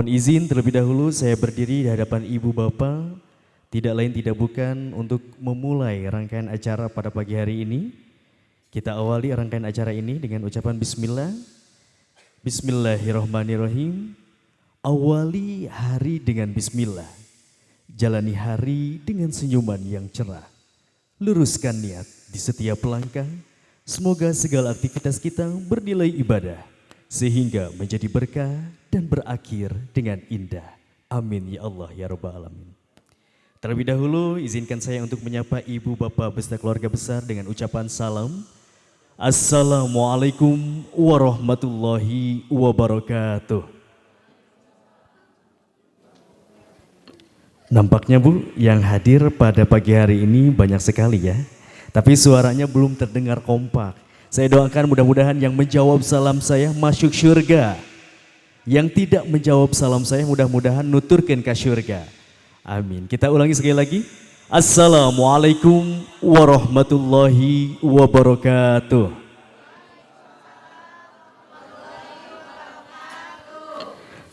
Mohon izin terlebih dahulu saya berdiri di hadapan Ibu Bapak, tidak lain tidak bukan untuk memulai rangkaian acara pada pagi hari ini. Kita awali rangkaian acara ini dengan ucapan Bismillah. Bismillahirrahmanirrahim. Awali hari dengan Bismillah. Jalani hari dengan senyuman yang cerah. Luruskan niat di setiap langkah. Semoga segala aktivitas kita bernilai ibadah sehingga menjadi berkah dan berakhir dengan indah. Amin ya Allah ya Rabbal Alamin. Terlebih dahulu izinkan saya untuk menyapa ibu bapak beserta keluarga besar dengan ucapan salam. Assalamualaikum warahmatullahi wabarakatuh. Nampaknya Bu yang hadir pada pagi hari ini banyak sekali ya. Tapi suaranya belum terdengar kompak. Saya doakan mudah-mudahan yang menjawab salam saya masuk surga. Yang tidak menjawab salam saya mudah-mudahan nuturkan ke surga. Amin. Kita ulangi sekali lagi. Assalamualaikum warahmatullahi wabarakatuh.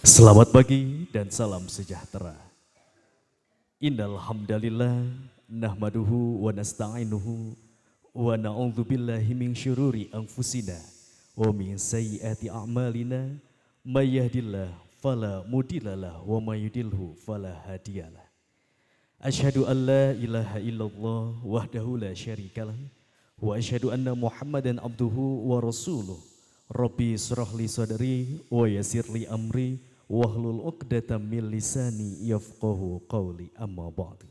Selamat pagi dan salam sejahtera. Innal hamdalillah nahmaduhu wa nasta'inuhu wa na'udzu billahi min syururi anfusina wa min sayyiati a'malina may yahdihillahu fala mudhillalah wa may yudhlilhu fala hadiyalah. Asyhadu an la ilaha illallah wahdahu la syarikalah wa asyhadu anna Muhammadan abduhu wa rasuluh. Rabbi shrah li sadri wa yassir li amri wahlul 'uqdatam min lisani yafqahu qawli amma ba'du.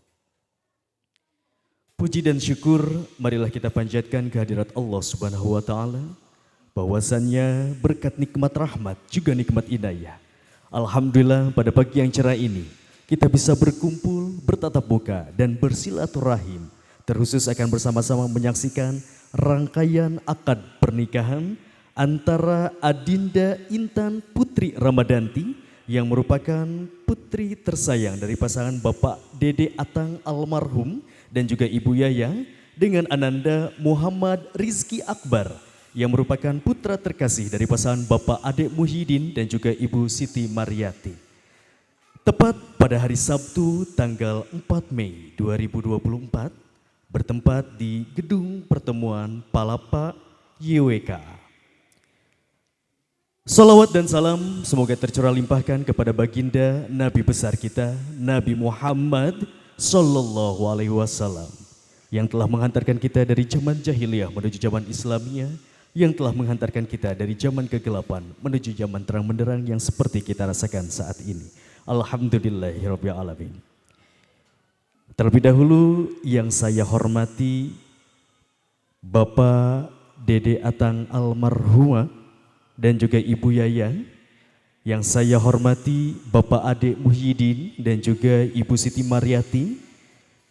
Puji dan syukur marilah kita panjatkan kehadirat Allah Subhanahu wa taala bahwasannya berkat nikmat rahmat juga nikmat inayah. Alhamdulillah pada pagi yang cerah ini kita bisa berkumpul, bertatap muka dan bersilaturahim. Terkhusus akan bersama-sama menyaksikan rangkaian akad pernikahan antara Adinda Intan Putri Ramadanti yang merupakan putri tersayang dari pasangan Bapak Dede Atang almarhum dan juga Ibu Yaya dengan Ananda Muhammad Rizki Akbar yang merupakan putra terkasih dari pasangan Bapak Ade Muhyiddin dan juga Ibu Siti Maryati. Tepat pada hari Sabtu tanggal 4 Mei 2024 bertempat di Gedung Pertemuan Palapa YWK. Salawat dan salam semoga tercurah limpahkan kepada baginda Nabi besar kita Nabi Muhammad Sallallahu Alaihi Wasallam yang telah menghantarkan kita dari zaman jahiliyah menuju zaman Islamiyah, yang telah menghantarkan kita dari zaman kegelapan menuju zaman terang benderang yang seperti kita rasakan saat ini. Alhamdulillahirabbil alamin. Terlebih dahulu yang saya hormati Bapak Dede Atang almarhumah dan juga Ibu Yaya. Yang saya hormati Bapak Ade Muhyiddin dan juga Ibu Siti Maryati,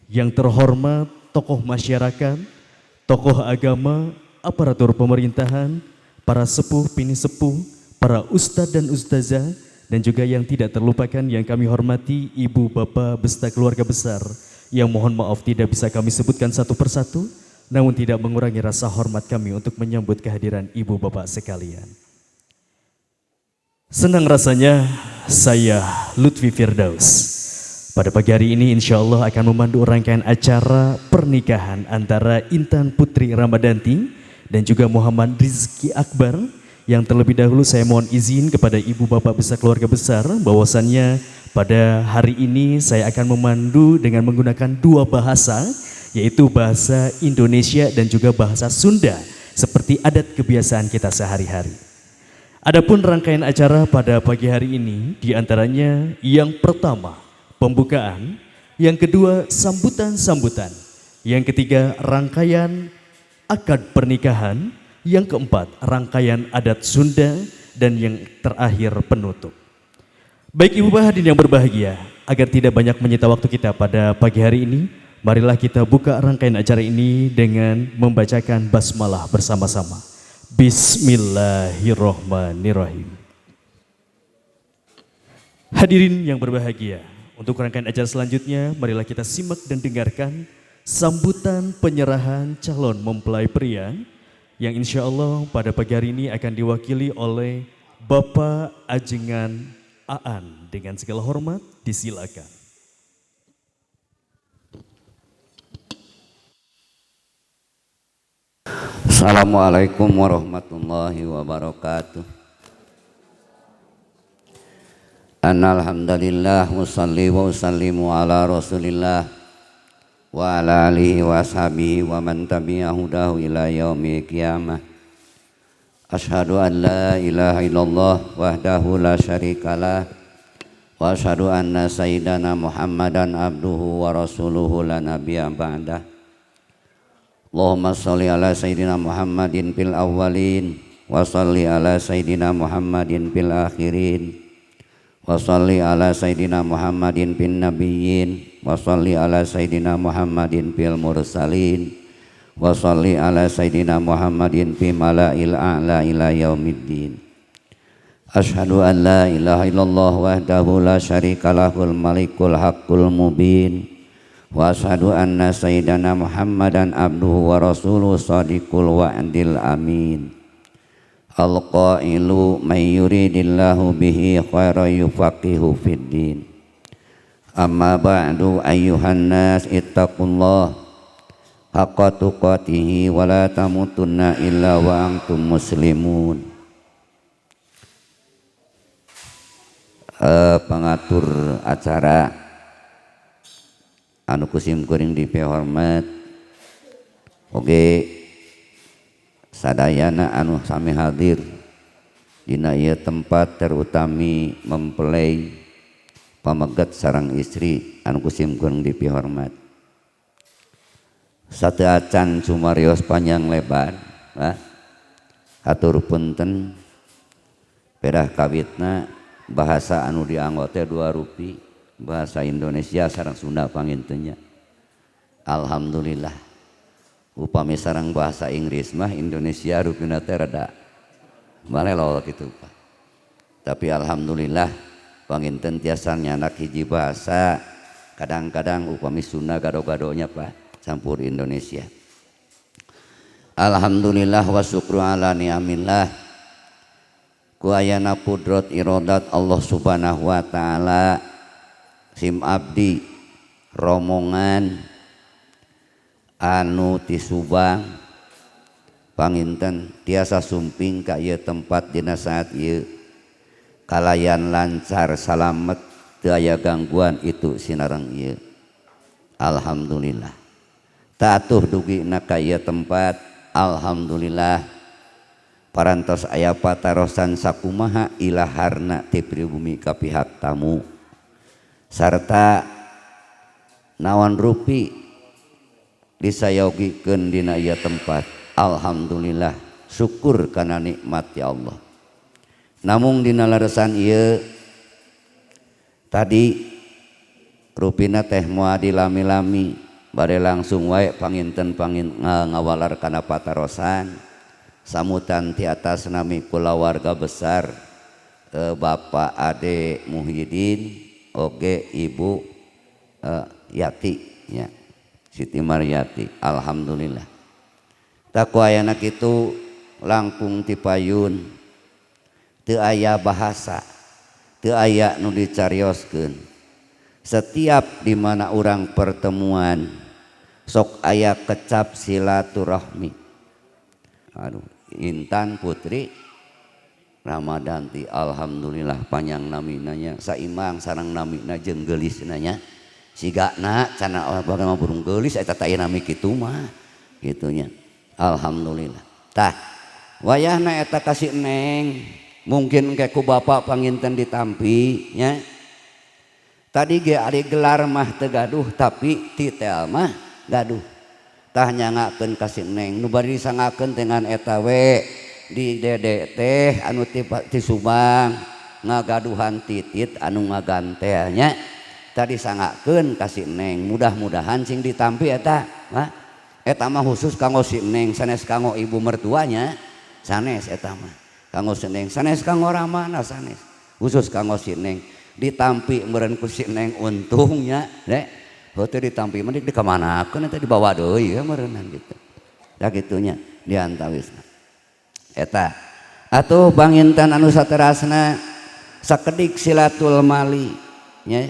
yang terhormat tokoh masyarakat, tokoh agama, aparatur pemerintahan, para sepuh, pini sepuh, para ustadz dan ustazah, dan juga yang tidak terlupakan yang kami hormati Ibu Bapak beserta keluarga besar yang mohon maaf tidak bisa kami sebutkan satu persatu, namun tidak mengurangi rasa hormat kami untuk menyambut kehadiran Ibu Bapak sekalian. Senang rasanya saya Lutfi Firdaus pada pagi hari ini insya Allah akan memandu rangkaian acara pernikahan antara Intan Putri Ramadanti dan juga Muhammad Rizki Akbar, yang terlebih dahulu saya mohon izin kepada ibu bapak besar keluarga besar bahwasannya pada hari ini saya akan memandu dengan menggunakan dua bahasa, yaitu bahasa Indonesia dan juga bahasa Sunda seperti adat kebiasaan kita sehari-hari. Adapun rangkaian acara pada pagi hari ini diantaranya yang pertama pembukaan, yang kedua sambutan-sambutan, yang ketiga rangkaian akad pernikahan, yang keempat rangkaian adat Sunda, dan yang terakhir penutup. Baik ibu bapak hadirin yang berbahagia, agar tidak banyak menyita waktu kita pada pagi hari ini, marilah kita buka rangkaian acara ini dengan membacakan basmalah bersama-sama. Bismillahirrahmanirrahim. Hadirin yang berbahagia, untuk rangkaian acara selanjutnya marilah kita simak dan dengarkan sambutan penyerahan calon mempelai pria yang insya Allah pada pagi hari ini akan diwakili oleh Bapak Ajengan Aan dengan segala hormat disilakan. Assalamualaikum warahmatullahi wabarakatuh. Alhamdulillah wassalli wa usallimu ala rasulillah wa ala alihi wa ashabihi wa man tabi'ahu dahu ila yaumil qiyamah. Ashhadu an la ilaha illallah wahdahu la syarikalah wa ashhadu anna sayyidana Muhammadan abduhu wa rasuluhu la nabiyya ba'dah. Allahumma sholli ala sayyidina Muhammadin fil awwalin wa sholli ala sayyidina Muhammadin fil akhirin wa sholli ala sayyidina Muhammadin fin nabiyyin wa sholli ala sayyidina Muhammadin fil mursalin wa sholli ala sayyidina Muhammadin fi mala'il a'la ila yaumiddin. Asyhadu an la ilaha illallah wahdahu la syarika lahul malikul haqqul mubin wa asyhadu anna sayyidana Muhammadan abduhu wa rasuluhu shadiqul wa'dil amin. Al-qailu may yuridillahu bihi khairan yufaqihu fid din. Amma ba'du ayyuhan nas ittaqullah haqqa tuqatih wa la tamutunna illa wa antum muslimun. Pengatur acara anu kusim kuring dipehormat oge sadayana anu sami hadir dina ieu tempat terutami mempelai pamegat sareng istri anu kusim kuring dipehormat. Sateu acan sumarios panjang lebar hatur punten pedah kawitna bahasa anu dianggo teh 2 rupi bahasa Indonesia sareng Sunda pangintennya. Alhamdulillah upami sareng bahasa Inggris mah Indonesia rupina teh rada malelo kitu Pak. Tapi alhamdulillah panginten tiasa nyanak hiji bahasa kadang-kadang upami Sunda gado-gadonya Pak campur Indonesia. Alhamdulillah wa syukru ala ni'amillah ku ayana pudrot irodat Allah subhanahu wa ta'ala sim abdi romongan anu ti Subang panginten tiasa sumping ka ieu tempat dina saat ieu kalayan lancar salamet teu aya gangguan itu sinareng ieu. Alhamdulillah tatuh dugina ka ieu tempat alhamdulillah parantos aya patarosan sakumaha ilaharna ti pribumi ka pihak tamu sarta nawan rupi disayogikeun dina ieu tempat. Alhamdulillah syukur kana nikmat ya Allah. Namung dina laresan ieu tadi rupina teh moal dilami-lami bade langsung wae panginten ngawalar kana patarosan samutan ti atas nami kulawarga besar Bapak Ade Muhyiddin oge Ibu Yati ya Siti Maryati. Alhamdulillah taku ayana kitu langkung ti payun teu aya bahasa teu aya nu dicarioskeun. Setiap di mana urang pertemuan sok aya kecap silaturahmi. Aduh Intan Putri Ramadanti alhamdulillah panjang naminanya saimang sareng namina jeung geulisna nya sigana cana bagaimana burung geulis eta teh nami kitu mah gitunya. Alhamdulillah tah wayahna eta kasih neng mungkin ke ku bapak panginten ditampi nya tadi ge ari gelar mah teu gaduh tapi titel mah gaduh tah nyangakeun kasih neng nu bari disangakeun dengan eta we di dede teh anu ti Subang ngagaduhan titit anu ngagantenya tadi sangakeun kasih neng mudah-mudahan sing ditampi eta mah khusus kanggo si neng sanes kanggo ibu mertuanya sanes eta mah kanggo si neng sanes kanggo ramana sanes khusus kanggo si neng ditampi meureun ku si neng untungnya dek heuh ditampi mah dikamanakeun eta dibawa deui meureunnan gitu da kitunya diantawisna eta atuh panginten anu saterasna sakedik silatul mali nya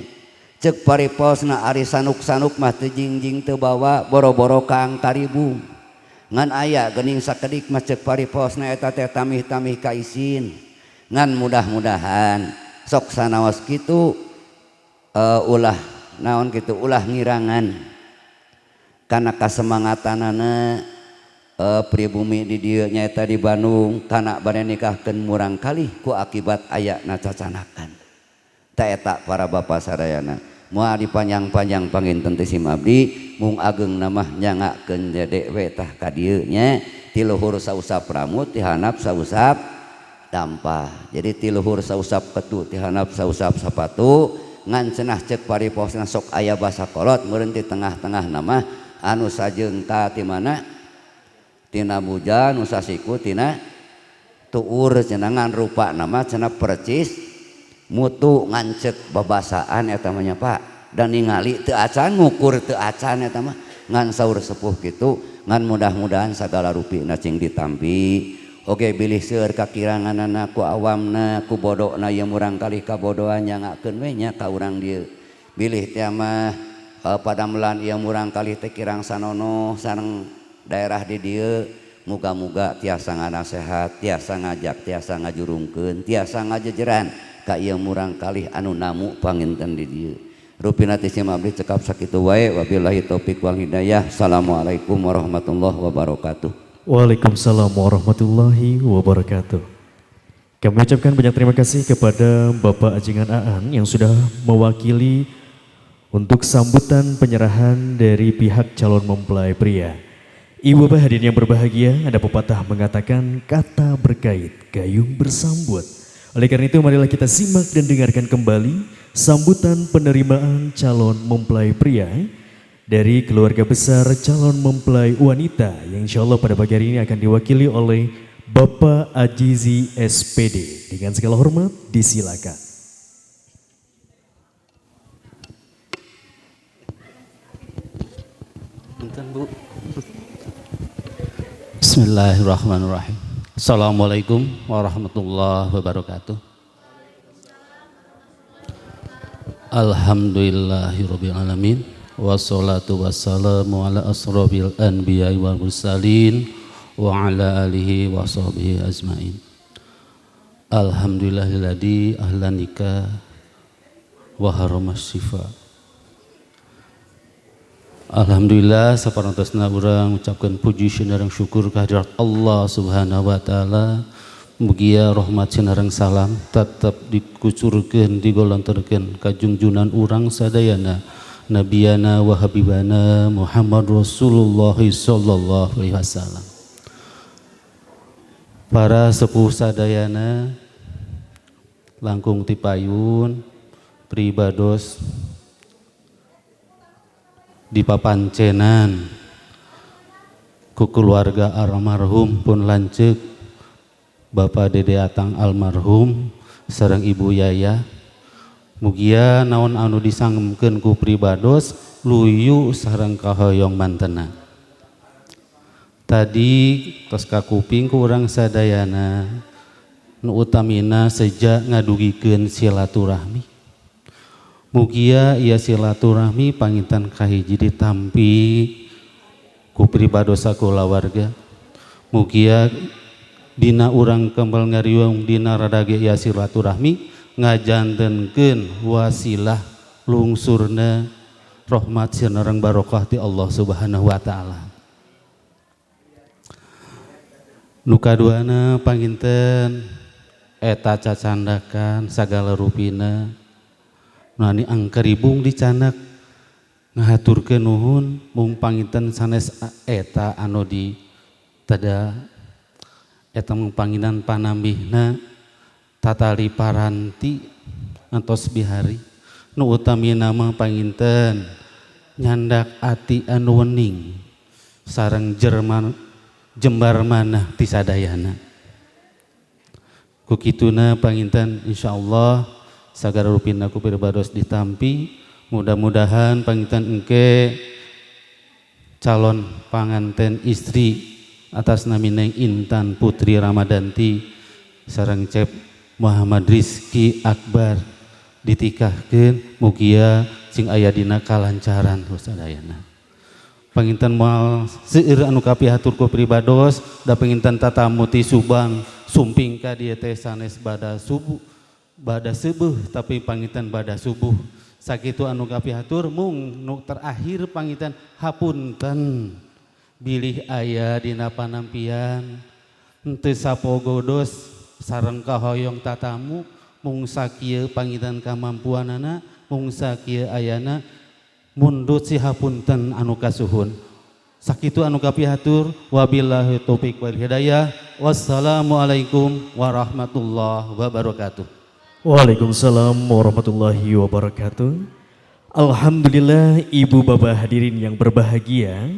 cek pariposna ari sanuk-sanuk mah teu jingjing teu bawa boro-boro kaang taribung ngan aya geuning sakedik mah cek pariposna eta teh tamih-tamih ka isin ngan mudah-mudahan sok sanaos kitu ulah naon kitu ulah ngirangan kana kasemangatanana pribumi di dieu nyaeta di Bandung kana bade nikahkeun murang kalih ku akibat aya na cacanakan ta eta para bapa sadayana moal dipanjang-panjang panginten teh sim abdi mung ageng namah nyangakeun dedek we tah ka dieu nya ti luhur sausap ramut ti handap sausap dampah jadi ti luhur sausap ketu ti handap sausap sapatu ngan cenah cek pariposna sok aya basa kolot meureun ti tengah-tengah nama anu sajeung ta ti mana tina buja nu sasiku tina tuur cenah ngan rupa nama cenah percis mutu ngancek babasaan eta mah nya Pak dan ningali teu acan ngukur teu acan eta mah ngan saur sepuh kitu ngan mudah-mudahan sagala rupina cing ditampi oge bilih seueur kakiranganana ku awamna ku bodona ieu murang kalih kabodohan nyangakeun we nya ka urang dieu bilih teh mah padamelan ieu murang kalih teh kirang sanono sareng daerah di dieu muga-muga tiasa nganasehat tiasa ngajak tiasa ngajurungkeun tiasa ngajejeran ka ieu murang kalih anu namu panginten di dieu rupina ti sim abdi cekap sakitu wae wabillahi taufik wal hidayah assalamualaikum warahmatullahi wabarakatuh. Waalaikumsalam warahmatullahi wabarakatuh. Kami ucapkan banyak terima kasih kepada Bapak Ajengan Aan yang sudah mewakili untuk sambutan penyerahan dari pihak calon mempelai pria. Ibu bapak hadirin yang berbahagia, ada pepatah mengatakan kata berkait, gayung bersambut. Oleh karena itu marilah kita simak dan dengarkan kembali sambutan penerimaan calon mempelai pria dari keluarga besar calon mempelai wanita yang insya Allah pada pagi hari ini akan diwakili oleh Bapak Ajizi SPD. Dengan segala hormat disilakan. Bu. Bismillahirrahmanirrahim. Assalamualaikum warahmatullahi wabarakatuh. Alhamdulillahirabbil alamin wassalatu wassalamu ala asrofil anbiya wal mursalin wa ala alihi wa sahbihi ajmain. Alhamdulillahilladzi ahlan nikah wa haramas syifa. Alhamdulillah saparantosna urang ucapkan puji sinareng syukur kehadirat Allah Subhanahu wa taala. Mugia rahmat sinareng salam tetap dikucurkeun digolontorkeun ka junjunan urang sadayana nabiyana wa habibana Muhammad Rasulullah sallallahu alaihi wasallam. Para sepuh sadayana langkung tipayun pribados di papancenan ku keluarga almarhum pun lanceuk Bapak Dede Atang almarhum sareng Ibu Yaya mugia naon anu disangemkeun ku pribados luyu sareng kahoyong mantena tadi tos kakuping ku urang sadayana nu utamina sejak ngadugikeun silaturahmi. Mugia ia silaturahmi panginten kahiji ditampi ku pribadosa kulawarga. Mugia dina urang kembal ngariung dina radage ia silaturahmi ngajantenkeun wasilah lungsurna rahmat sinareng barokah ti Allah Subhanahu wa taala. Nu kaduana panginten eta cacandakan sagala rupina nani angkaribung dicanak ngahaturkeun nuhun mung panginten sanes eta anu di tada eta mung panginan panambihna tatali paranti antos bihari nu utamina mah panginten nyandak ati anu wening sareng jembar manah ti sadayana ku kituna panginten insyaallah sagara rupina ku pirbados ditampi mudah-mudahan panginten engke calon panganten istri atas namineng Intan Putri Ramadanti sareng Cep Muhammad Rizki Akbar ditikahkeun mugia cing aya dina kalancaran sadayana. Panginten moal seueur anu kapihatur ku pribados da panginten tatamu ti Subang sumping ka dieu teh sanes bada subuh tapi panginten bada subuh. Sakitu anu kapihatur mung nu terakhir panginten hapunten bilih aya dina panampian henteu sapogodos sareng kahoyong tatamu mung sakieu panginten kamampuanana mung sakieu ayana mundut si hapunten anu kasuhun. Sakitu anu kapihatur wabillahi taufik wal hidayah. Wassalamualaikum warahmatullahi wabarakatuh. Waalaikumsalam warahmatullahi wabarakatuh. Alhamdulillah ibu bapak hadirin yang berbahagia.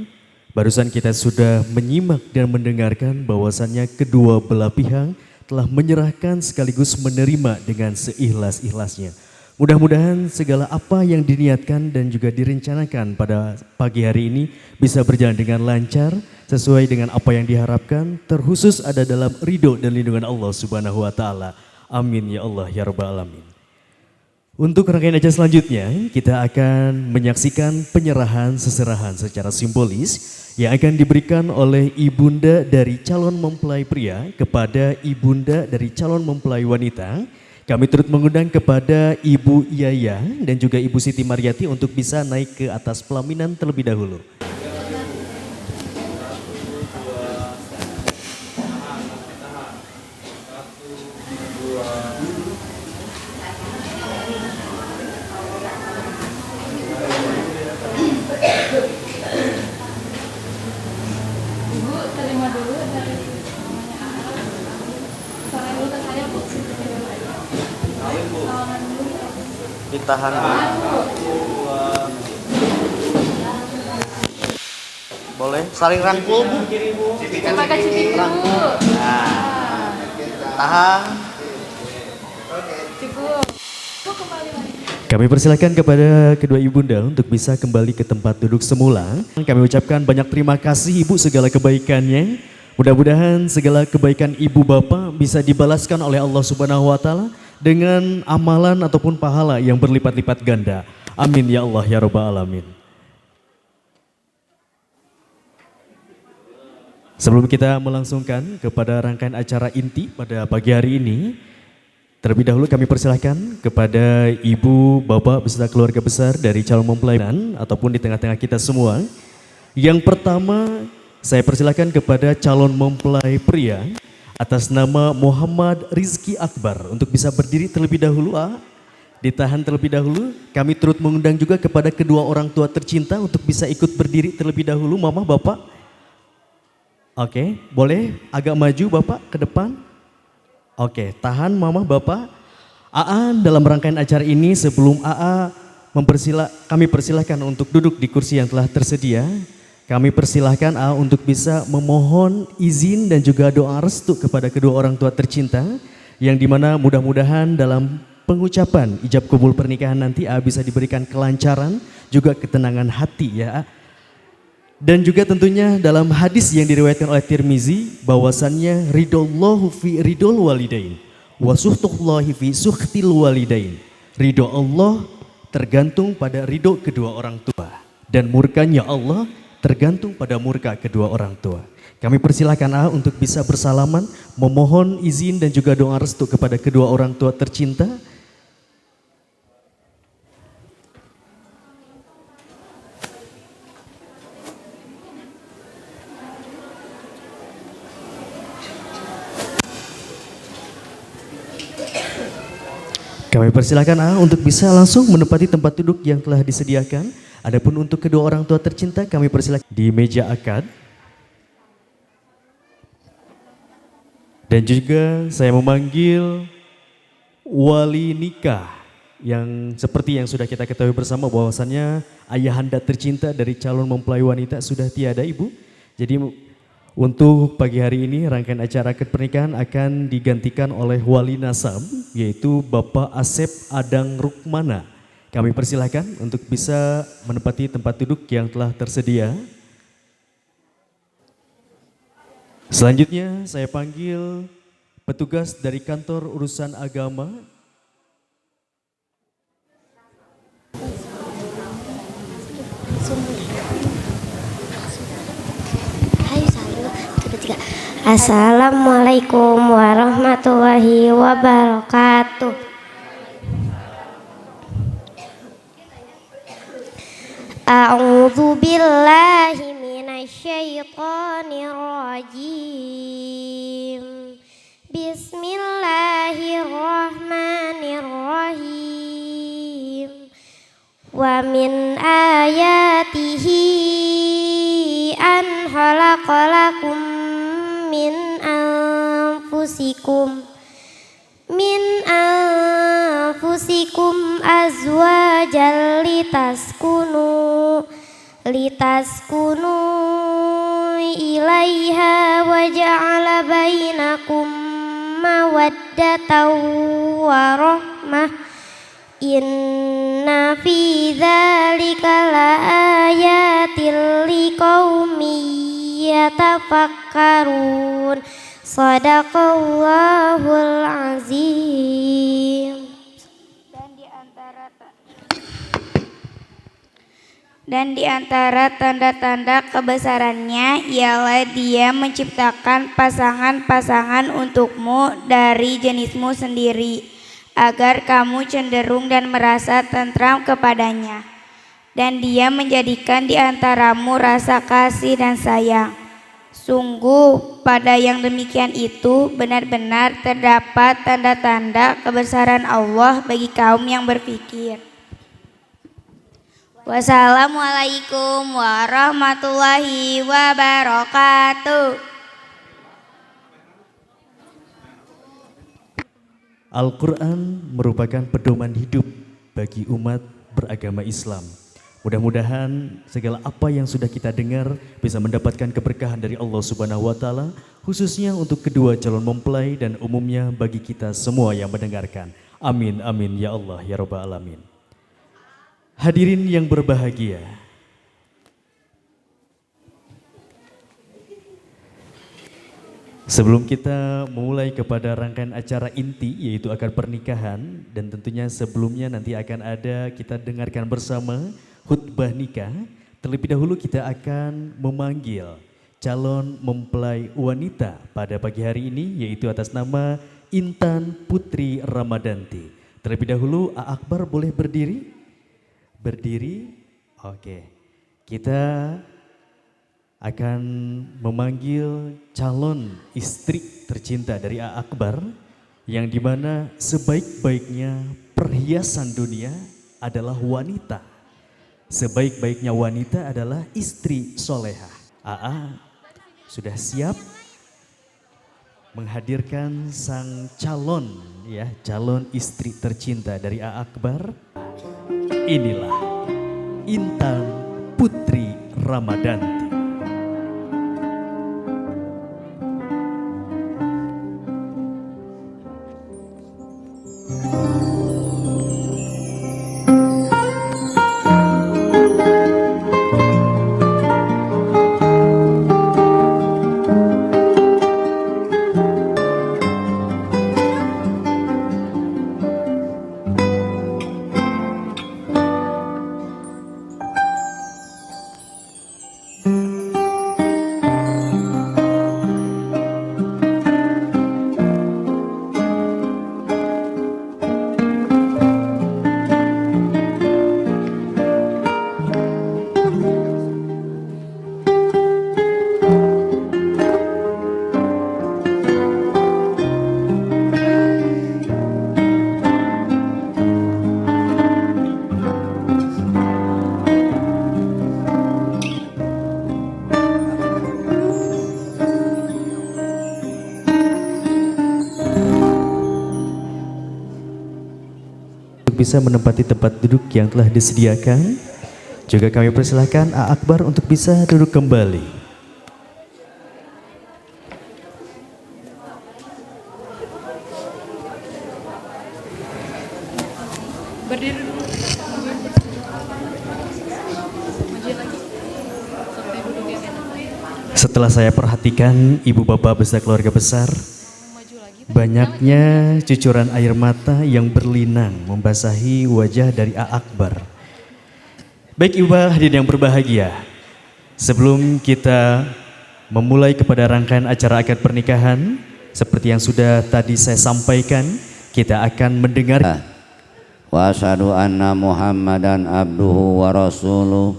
Barusan kita sudah menyimak dan mendengarkan bahwasannya kedua belah pihak telah menyerahkan sekaligus menerima dengan seikhlas-ikhlasnya. Mudah-mudahan segala apa yang diniatkan dan juga direncanakan pada pagi hari ini bisa berjalan dengan lancar sesuai dengan apa yang diharapkan, terkhusus ada dalam ridho dan lindungan Allah Subhanahu wa taala. Amin ya Allah ya rabbal alamin. Untuk rangkaian acara selanjutnya kita akan menyaksikan penyerahan seserahan secara simbolis yang akan diberikan oleh ibunda dari calon mempelai pria kepada ibunda dari calon mempelai wanita. Kami turut mengundang kepada Ibu Yaya dan juga Ibu Siti Mariati untuk bisa naik ke atas pelaminan terlebih dahulu. Ibu terima dulu dari namanya Ara. Soalnya dulu ke saya Bu. Salaman dulu. Ditahan. Boleh saling rangkul Bu. Pakai cipik dulu. Nah. Tahan. Cukup. Kok kembali lagi? Kami persilakan kepada kedua ibunda untuk bisa kembali ke tempat duduk semula. Kami ucapkan banyak terima kasih Ibu segala kebaikannya. Mudah-mudahan segala kebaikan Ibu Bapak bisa dibalaskan oleh Allah Subhanahu wa taala dengan amalan ataupun pahala yang berlipat-lipat ganda. Amin ya Allah ya rabbal alamin. Sebelum kita melangsungkan kepada rangkaian acara inti pada pagi hari ini, terlebih dahulu kami persilahkan kepada ibu, bapak, beserta keluarga besar dari calon mempelai ataupun di tengah-tengah kita semua. Yang pertama saya persilahkan kepada calon mempelai pria atas nama Muhammad Rizki Akbar untuk bisa berdiri terlebih dahulu. Ditahan terlebih dahulu. Kami turut mengundang juga kepada kedua orang tua tercinta untuk bisa ikut berdiri terlebih dahulu. Mama, bapak. Oke, boleh agak maju bapak ke depan. Oke, tahan mama bapak. AA dalam rangkaian acara ini sebelum AA kami persilahkan untuk duduk di kursi yang telah tersedia. Kami persilahkan AA untuk bisa memohon izin dan juga doa restu kepada kedua orang tua tercinta. Yang dimana mudah-mudahan dalam pengucapan ijab kabul pernikahan nanti AA bisa diberikan kelancaran juga ketenangan hati ya. Dan juga tentunya dalam hadis yang diriwayatkan oleh Tirmizi bahwasannya ridallahu fi ridol walidain wa suhtullahi fi suhtil walidain. Ridho Allah tergantung pada ridho kedua orang tua dan murkanya Allah tergantung pada murka kedua orang tua. Kami persilakan A untuk bisa bersalaman, memohon izin dan juga doa restu kepada kedua orang tua tercinta. Kami persilakan A untuk bisa langsung menempati tempat duduk yang telah disediakan. Adapun untuk kedua orang tua tercinta kami persilakan di meja akad. Dan juga saya memanggil wali nikah yang seperti yang sudah kita ketahui bersama bahwasannya ayahanda tercinta dari calon mempelai wanita sudah tiada Ibu. Jadi untuk pagi hari ini rangkaian acara akad pernikahan akan digantikan oleh wali nasab yaitu Bapak Asep Adang Rukmana. Kami persilahkan untuk bisa menempati tempat duduk yang telah tersedia. Selanjutnya saya panggil petugas dari kantor urusan agama, Assalamualaikum warahmatullahi wabarakatuh. A'udzu billahi minasyaitonir rajim. Bismillahirrahmanirrahim. Wa min ayatihi an khalaqalakum min anfusikum azwajan litaskunu ilaiha wa ja'ala bainakum mawaddatan wa rahmah. Inna fi dzalika laayatil liqaumin yatafakkarun. Shadaqallahul azim. Dan di antara tanda-tanda kebesarannya ialah Dia menciptakan pasangan-pasangan untukmu dari jenismu sendiri, agar kamu cenderung dan merasa tentram kepadanya. Dan Dia menjadikan di antaramu rasa kasih dan sayang. Sungguh pada yang demikian itu benar-benar terdapat tanda-tanda kebesaran Allah bagi kaum yang berpikir. Wassalamualaikum warahmatullahi wabarakatuh. Al-Quran merupakan pedoman hidup bagi umat beragama Islam. Mudah-mudahan segala apa yang sudah kita dengar bisa mendapatkan keberkahan dari Allah Subhanahu wa Ta'ala, khususnya untuk kedua calon mempelai dan umumnya bagi kita semua yang mendengarkan. Amin, amin, ya Allah, ya Rabbal Alamin. Hadirin yang berbahagia, sebelum kita memulai kepada rangkaian acara inti yaitu akad pernikahan, dan tentunya sebelumnya nanti akan ada kita dengarkan bersama khutbah nikah, terlebih dahulu kita akan memanggil calon mempelai wanita pada pagi hari ini yaitu atas nama Intan Putri Ramadanti. Terlebih dahulu A Akbar boleh berdiri? Berdiri? Oke. Kita akan memanggil calon istri tercinta dari A Akbar yang dimana sebaik-baiknya perhiasan dunia adalah wanita. Sebaik-baiknya wanita adalah istri solehah. AA sudah siap menghadirkan sang calon calon istri tercinta dari A Akbar. Inilah Intan Putri Ramadanti. Bisa menempati tempat duduk yang telah disediakan. Juga kami persilahkan A Akbar untuk bisa duduk kembali. Berdiri dulu. Maju lagi. Sampai duduk yang enak. Setelah saya perhatikan ibu bapak beserta keluarga besar, Maju lagi. Banyaknya cucuran air mata yang berlinang membasahi wajah dari A Akbar. Baik ibu hadirin yang berbahagia, sebelum kita memulai kepada rangkaian acara akad pernikahan, seperti yang sudah tadi saya sampaikan, kita akan mendengar. Wa asyhadu anna Muhammadan abduhu wa rasuluh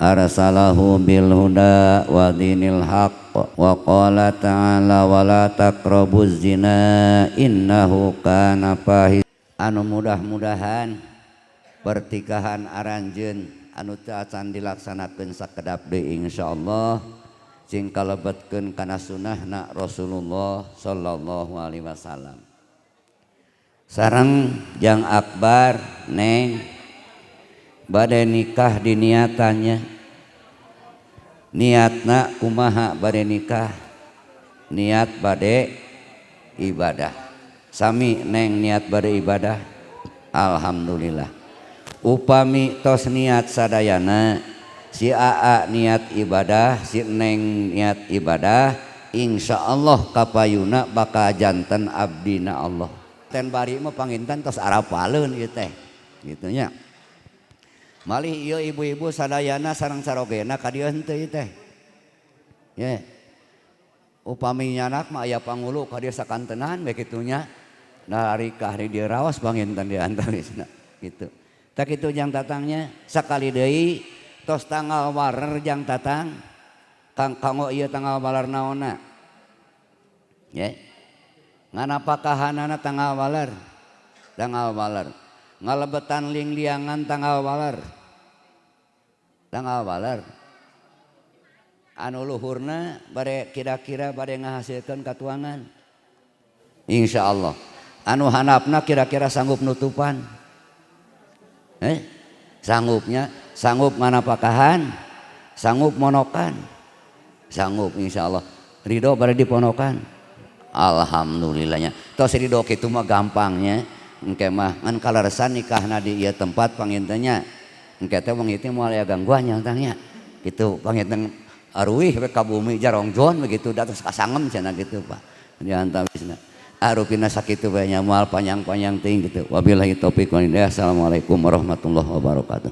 arsalahu bil huda wa dinil haqq wa qala ta'ala wa la taqrabuz zina innahu kana fahis. Anu mudah-mudahan pertikahan aranjeun anu teu acan dilaksanakeun sakedap deui insyaallah cing kalebetkeun kana sunnahna Rasulullah sallallahu alaihi wasallam. Sareng Jang Akbar Neng bade nikah diniatannya, niatna kumaha bade nikah? Niat bade ibadah. Sami Neng niat bade ibadah? Alhamdulillah. Upami tos niat sadayana, si Aa niat ibadah, si Neng niat ibadah, insya Allah kapayuna bakal janten abdina Allah. Ten bari mah panginten tos arapaleun ieu teh gitu nya. Malih ieu ibu-ibu sadayana sareng sarogena ka dieu henteu ieu teh. Ye. Upami nyanak mah aya pangulu ka dieu sakantenan bae kitu nya. Dari kah di dieu raos panginten di antarisna gitu. Tak kitu Jang Tatangnya sakali deui tos tanggal warer Jang Tatang. Kanggo ieu tanggal waler naonna? Ye. Nganapa kahanana tanggal waler? Tanggal waler. Ngalebetan ling-liangan tanggal waler. Tanggal waler. Anu luhurna bare kira-kira bare ngahasilkeun katuangan. Insyaallah. Anu handapna kira-kira sanggup nutupan. Sanggupnya, sanggup nganapa kahan? Sanggup monokan. Sanggup insyaallah. Ridho bare diponokan. Alhamdulillahnya. Tos ridho kitu mah gampangnya. Engke mah ngan kaleresan nikahna di ieu tempat pangintennya. Engke teh wong ieu moal aya gangguan tangnya. Kitu panginten aruih we ka bumi jarongjon begitu datos kasangem cenah kitu Pak. Di antawisna. Arupina sakitu bae nya moal panjang-panjang teuing kitu. Wabillahi taufik wal hidayah. Assalamualaikum warahmatullahi wabarakatuh.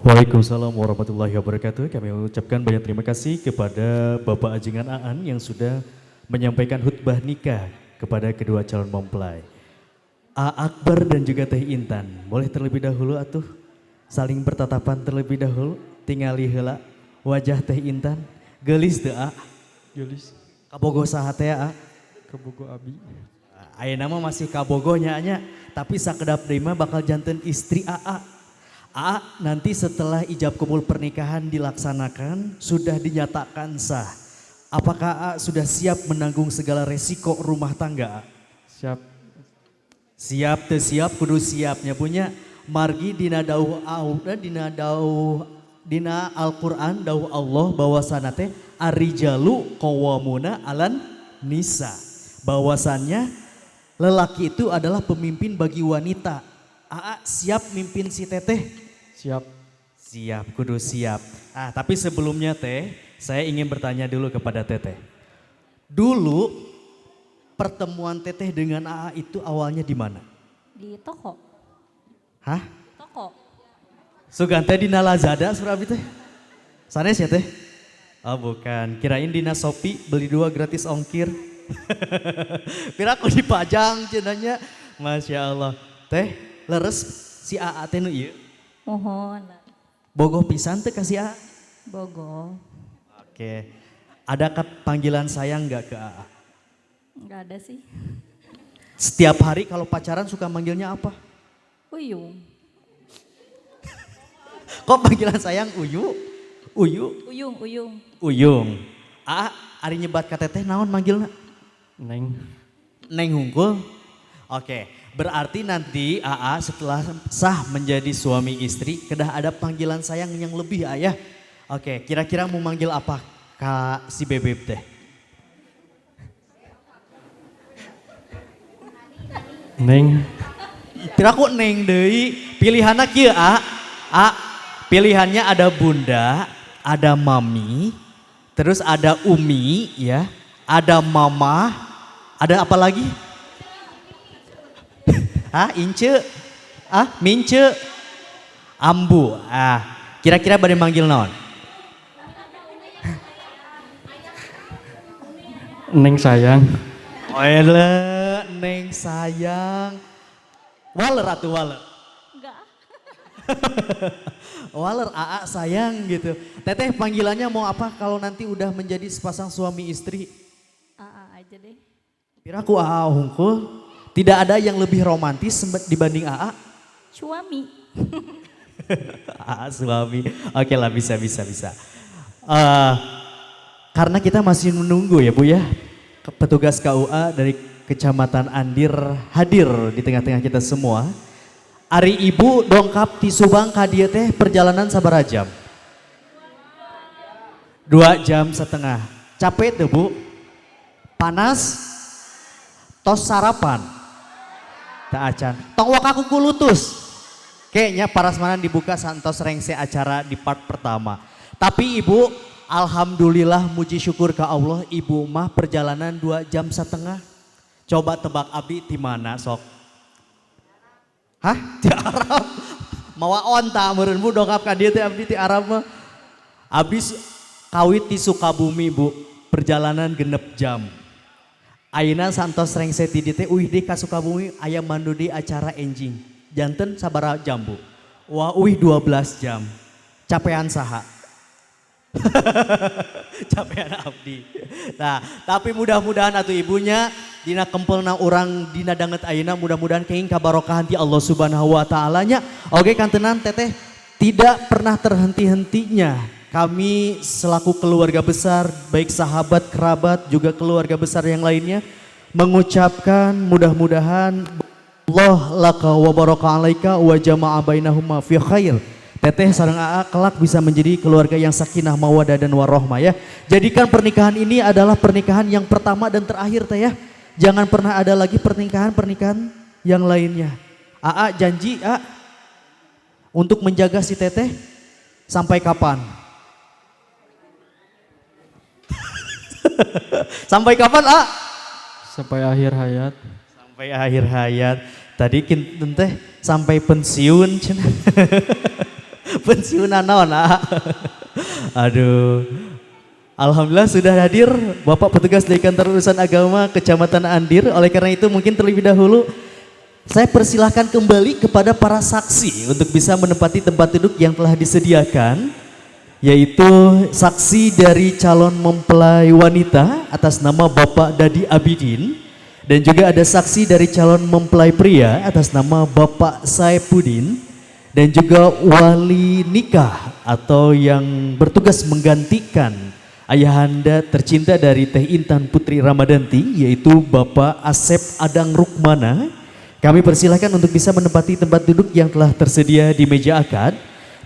Waalaikumsalam warahmatullahi wabarakatuh. Kami mengucapkan banyak terima kasih kepada Bapak Ajengan Aan yang sudah menyampaikan khutbah nikah kepada kedua calon mempelai. A Akbar dan juga Teh Intan, boleh terlebih dahulu atuh saling bertatapan terlebih dahulu. Tingali heula wajah Teh Intan. Geulis teu A? Geulis. Kabogoh saha teh A? Kabogoh abi. Ayeuna mah masih kabogohnya nya, tapi sakedap deui mah bakal janten istri AA. Nanti setelah ijab kabul pernikahan dilaksanakan, sudah dinyatakan sah. Apakah sudah siap menanggung segala resiko rumah tangga? Siap. Siap teu siap kudu siapnya punya. Margi dina Al-Qur'an dawuh Allah bahwasana teh ar-rijalu qawwamuna 'alan nisa. Bahwasannya lelaki itu adalah pemimpin bagi wanita. Siap mimpin si Teteh? Siap. Siap, kudu siap. Tapi sebelumnya Teh, saya ingin bertanya dulu kepada Teteh. Dulu pertemuan Teteh dengan AA itu awalnya di mana? Di toko. Hah? Toko. Sugante dina Lazada Surabi Teh? Sanes ya Teh? Oh bukan, kirain dina Shopee beli 2 gratis ongkir. Piraku dipajang cenanya. Masya Allah. Teh, leres si AA teh nu ieu? Mohon. Bogoh pisan teh kasih AA? Bogoh. Oke. Adakah panggilan sayang enggak ke AA? Enggak ada sih. Setiap hari kalau pacaran suka manggilnya apa? Uyung. Kok panggilan sayang Uyu? Uyu? Uyung. Uyung. AA ari nyebat ka teteh naon manggilna? Neng. Neng Hungkul? Oke, berarti nanti AA setelah sah menjadi suami istri, kedah ada panggilan sayang yang lebih ayah. Oke, kira-kira mau manggil apa Kak si Bebeb teh? Neng. Kira-kira Neng deui, pilihanna kieu A. Pilihannya ada bunda, ada mami, terus ada Umi ya, ada Mama, ada apa lagi? Ince, Mince, Ambu. Kira-kira bade manggil naon? Neng sayang. Oele, Neng sayang. Waler atuh waler. Enggak. Waler, Aa sayang gitu. Teteh panggilannya mau apa kalau nanti udah menjadi sepasang suami istri? Aja deh. Piraku Aa hungkul. Tidak ada yang lebih romantis dibanding Aa? Suami. Aa suami. Oke lah bisa. Karena kita masih menunggu ya Bu ya. Petugas KUA dari Kecamatan Andir hadir di tengah-tengah kita semua. Ari Ibu dongkap di Subang ka dieu teh perjalanan sabaraha jam? 2,5 jam. Capek tuh Bu? Panas? Tos sarapan? Tak acan. Tong waka kuku lutus. Kayaknya parasmanan dibuka santos rengse acara di part pertama. Tapi Ibu, alhamdulillah muji syukur ke Allah, Ibu mah perjalanan 2,5 jam. Coba tebak abdi di mana sok? Di Arab. Mawa onta meureun Bu dongkap ka dieu teh abdi di Arab mah. Abdi kawit di Sukabumi Bu, perjalanan 6 jam. Ayeuna santos rengse ti dieu teh di ka Sukabumi aya mandu di acara enjing. Janten sabaraha jam Bu? Wah 12 jam. Capean saha? Capean abdi. Nah, tapi mudah-mudahan atuh ibunya dina kempelna urang dina danget ayeuna mudah-mudahan keing kabarokahan ti Allah Subhanahu wa taala nya. Oke kantenan teteh tidak pernah terhenti-hentinya kami selaku keluarga besar, baik sahabat, kerabat, juga keluarga besar yang lainnya mengucapkan mudah-mudahan Allah laka wa baraka alaika wa jama'a bainahuma fi khair. Teteh sareng Aa kelak bisa menjadi keluarga yang sakinah mawadah dan warohmah ya. Jadikan pernikahan ini adalah pernikahan yang pertama dan terakhir teh ya. Jangan pernah ada lagi pernikahan yang lainnya. Aa janji untuk menjaga si Teteh sampai kapan? Sampai kapan Sampai akhir hayat. Sampai akhir hayat. Tadi kinten teh sampai pensiun cenah. Pensiunan naon Aduh. Alhamdulillah sudah hadir Bapak petugas dari Kantor Urusan Agama Kecamatan Andir. Oleh karena itu mungkin terlebih dahulu saya persilahkan kembali kepada para saksi untuk bisa menempati tempat duduk yang telah disediakan, yaitu saksi dari calon mempelai wanita atas nama Bapak Dadi Abidin, dan juga ada saksi dari calon mempelai pria atas nama Bapak Saipudin, dan juga wali nikah atau yang bertugas menggantikan ayahanda tercinta dari Teh Intan Putri Ramadanti, yaitu Bapak Asep Adang Rukmana. Kami persilahkan untuk bisa menempati tempat duduk yang telah tersedia di meja akad.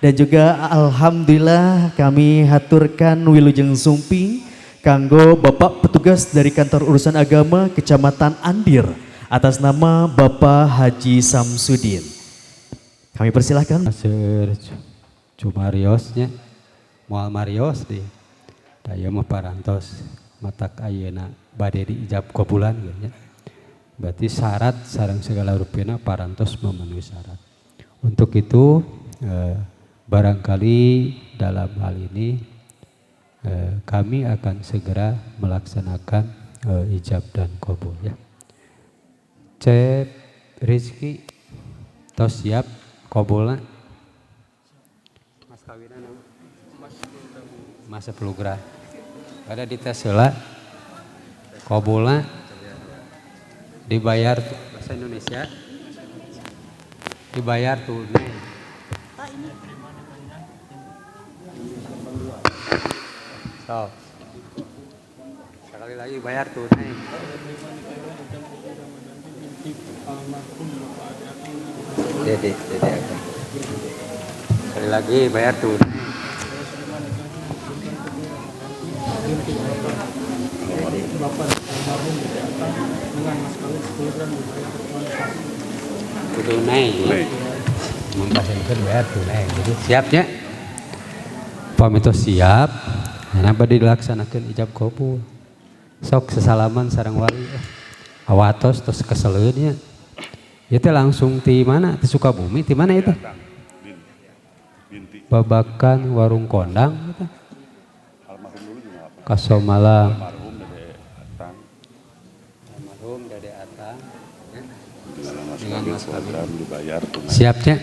Dan juga alhamdulillah kami haturkan wilujeng sumping kanggo Bapak petugas dari Kantor Urusan Agama Kecamatan Andir atas nama Bapak Haji Samsudin. Kami persilahkan. Masir Cumariosnya, Moal Marios di daya mah parantos matak ayeuna bade diijab kabulan gitu. Berarti syarat sareng segala rupina parantos memenuhi syarat. Untuk itu barangkali dalam hal ini kami akan segera melaksanakan ijab dan kabul ya. Cep Rizky tos siap kabulna. Mas kawinan Mas Pulugra. Ada di tes heula kabulna dibayar bahasa Indonesia. Dibayar tunai. So, sekali lagi bayar tunai. Dede akan. Sekali lagi bayar tunai. Tunai. Membahasakan bayar tunai. Jadi siapnya. Pamito siap. Kenapa dilaksanakan ijab kabul? Sok sesalaman sareng wali. Awatos terus keseleunnya. Itu langsung di mana? Di Sukabumi, di mana itu? Babakan warung kondang. Kasomalam. Almarhum Dede Atang. Dengan Mas program dibayar. Siapnya.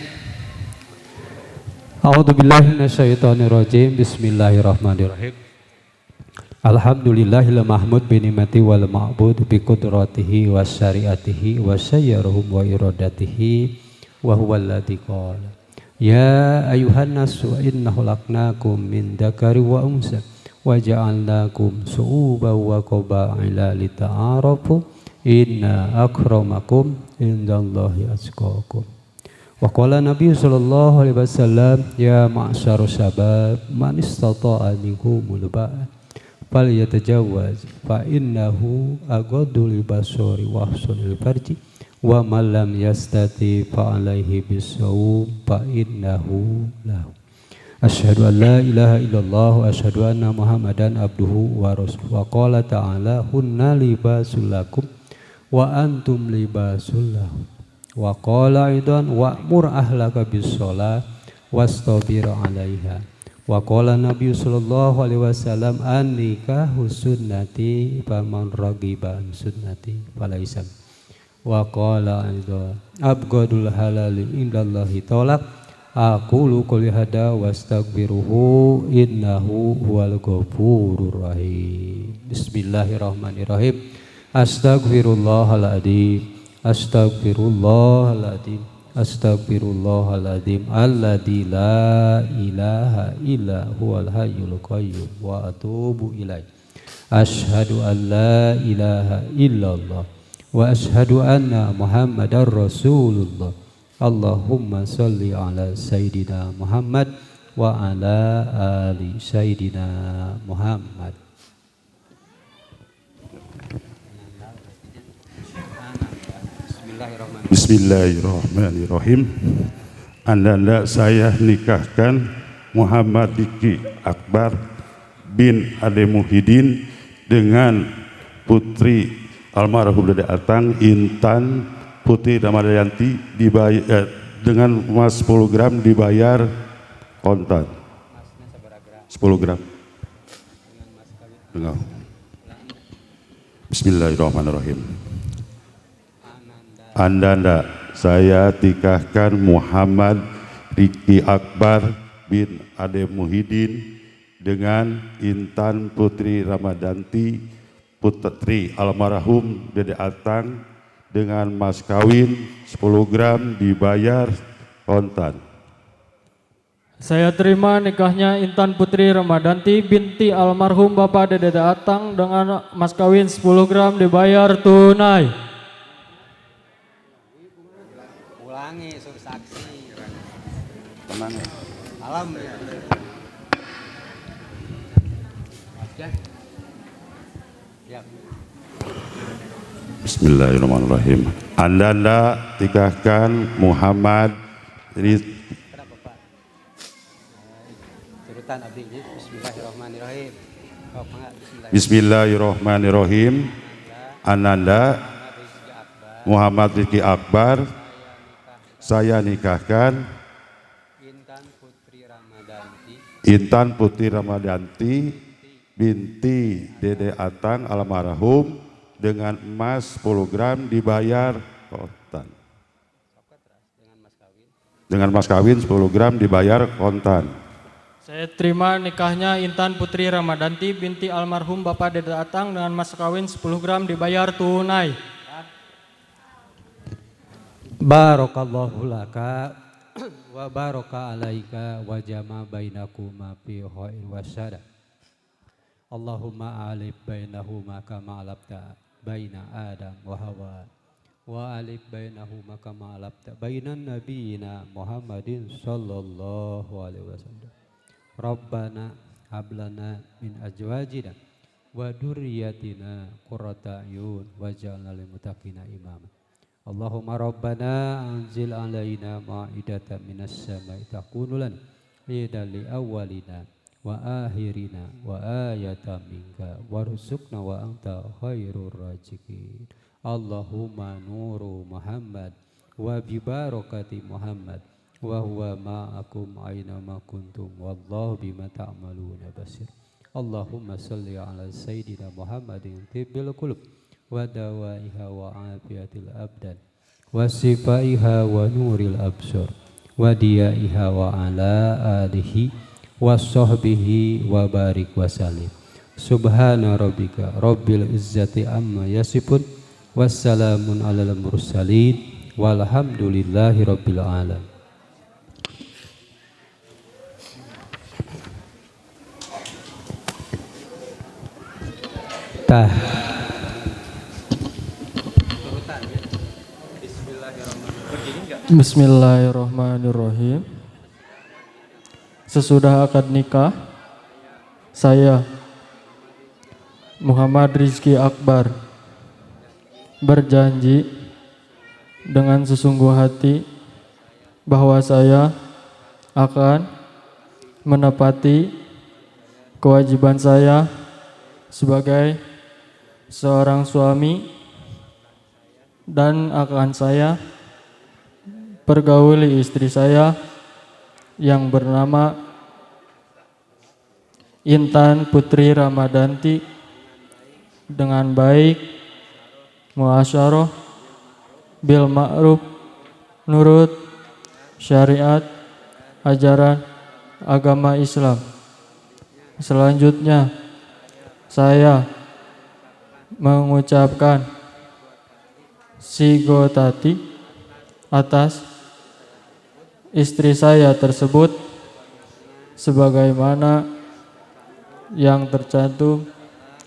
A'udzubillahi minasyaitonirrajim. Bismillahirrahmanirrahim. Alhamdulillahil mahmud bi nimati wal ma'bud bi qudratihi was syariatihi wa sayyaruhum wa iradatihi wa huwal ladzi qala ya ayuhan nasu inna khalaqnakum min dzakari wa unsa wa ja'alnakum syu'uban wa qabaila lita'arafu inna akramakum indallahi atqakum. Wa qala Nabi sallallahu alaihi wasallam ya ma'syarus syabab man istata'a minkumul ba'a fal yatajawaz fa innahu aghaddu lil basari wa ahsanul farji wa man lam yastati fa alaihi bisawm fa innahu lahu. Asyhadu an la ilaha illallah wa asyhadu anna muhammadan abduhu wa rasuluhu. Wa qala ta'ala hunna libasul lakum wa antum libasul lahum. Wa qala aidan wa'mur ahlaka bis shalah wastabir 'alaiha. Wa qala Nabi sallallahu alaihi wasallam an-nikahu sunnati faman raghiba an sunnati falaisa. Wa qala aidan abghadul halali indallahi talaq aqulu qouli hada wastaghfiruhu innahu huwal ghafurur rahim. Bismillahirrahmanirrahim. Astaghfirullahaladzim. Astaghfirullahaladzim. Astaghfirullahaladzim alladzi la ilaha illa huwal hayyul qayyum wa atubu ilaih. Asyhadu an la ilaha illallah wa asyhadu anna muhammadar rasulullah. Allahumma sholli ala sayyidina Muhammad wa ala ali sayyidina Muhammad. Bismillahirrahmanirrahim. Anda saya nikahkan Muhammad Diki Akbar bin Ade Muhyiddin dengan putri almarhum Dede Atang Intan Putri Ramadhanti dibayar dengan emas 10 gram dibayar kontan. 10 gram. Dengar. Bismillahirrahmanirrahim. Anda saya nikahkan Muhammad Riki Akbar bin Ade Muhyiddin dengan Intan Putri Ramadhanti putri almarhum Dede Atang dengan mas kawin 10 gram dibayar kontan. Saya terima nikahnya Intan Putri Ramadhanti binti almarhum Bapak Dede Atang dengan mas kawin 10 gram dibayar tunai. Ulangi suruh saksi. Tenang ya. Alam ya. Ya. Bismillahirrahmanirrahim. Anda nikahkan Muhammad Kenapa Pak? Turutan abdi ini. Bismillahirrahmanirrahim. Oh, Bismillahirrahmanirrahim. Ananda Muhammad Riki Akbar saya nikahkan Intan Putri Ramadhanti binti Dede Atang almarhum dengan emas 10 gram dibayar kontan. Dengan mas kawin 10 gram dibayar kontan. Saya terima nikahnya Intan Putri Ramadhanti binti almarhum Bapak Dede Atang dengan mas kawin 10 gram dibayar tunai. Barakallahu laka wa baraka alaika wa jama bainakuma fi khair wasyada. Allahumma alif bainahuma kama alafta baina Adam wa Hawa wa alif bainahuma kama alafta bainan nabiyina Muhammadin sallallahu alaihi wasallam. Rabbana hablana min azwajina wa dzurriyyatina qurrata a'yun waj'alna lil muttaqina imama. Allahumma rabbana anzil alaina ma'idatan minas sama'i takunu lana idan li awwalina wa akhirina wa ayatan minka warzuqna wa anta khairur raziqin. Allahumma nuru Muhammad wa bibarakati Muhammad wa huwa ma'akum aina ma kuntum wallahu bima ta'maluna basir. Allahumma salli ala sayyidina Muhammadin tibbil qulub wa dawaiha wa afiyatil abdan wa sifaiha wa nuril absar wa diyaiha wa ala alihi wa sahbihi wa barik wa salim. Subhana rabbika rabbil izzati amma yasifun wassalamun alal mursalin walhamdulillahi rabbil alamin. Tah. Bismillahirrahmanirrahim. Sesudah akad nikah, saya Muhammad Rizki Akbar berjanji dengan sesungguh hati bahwa saya akan menepati kewajiban saya sebagai seorang suami dan akan saya pergauli istri saya yang bernama Intan Putri Ramadanti dengan baik, muasyarah, bil ma'ruf, nurut syariat ajaran agama Islam. Selanjutnya saya mengucapkan sigotati atas istri saya tersebut sebagaimana yang tercantum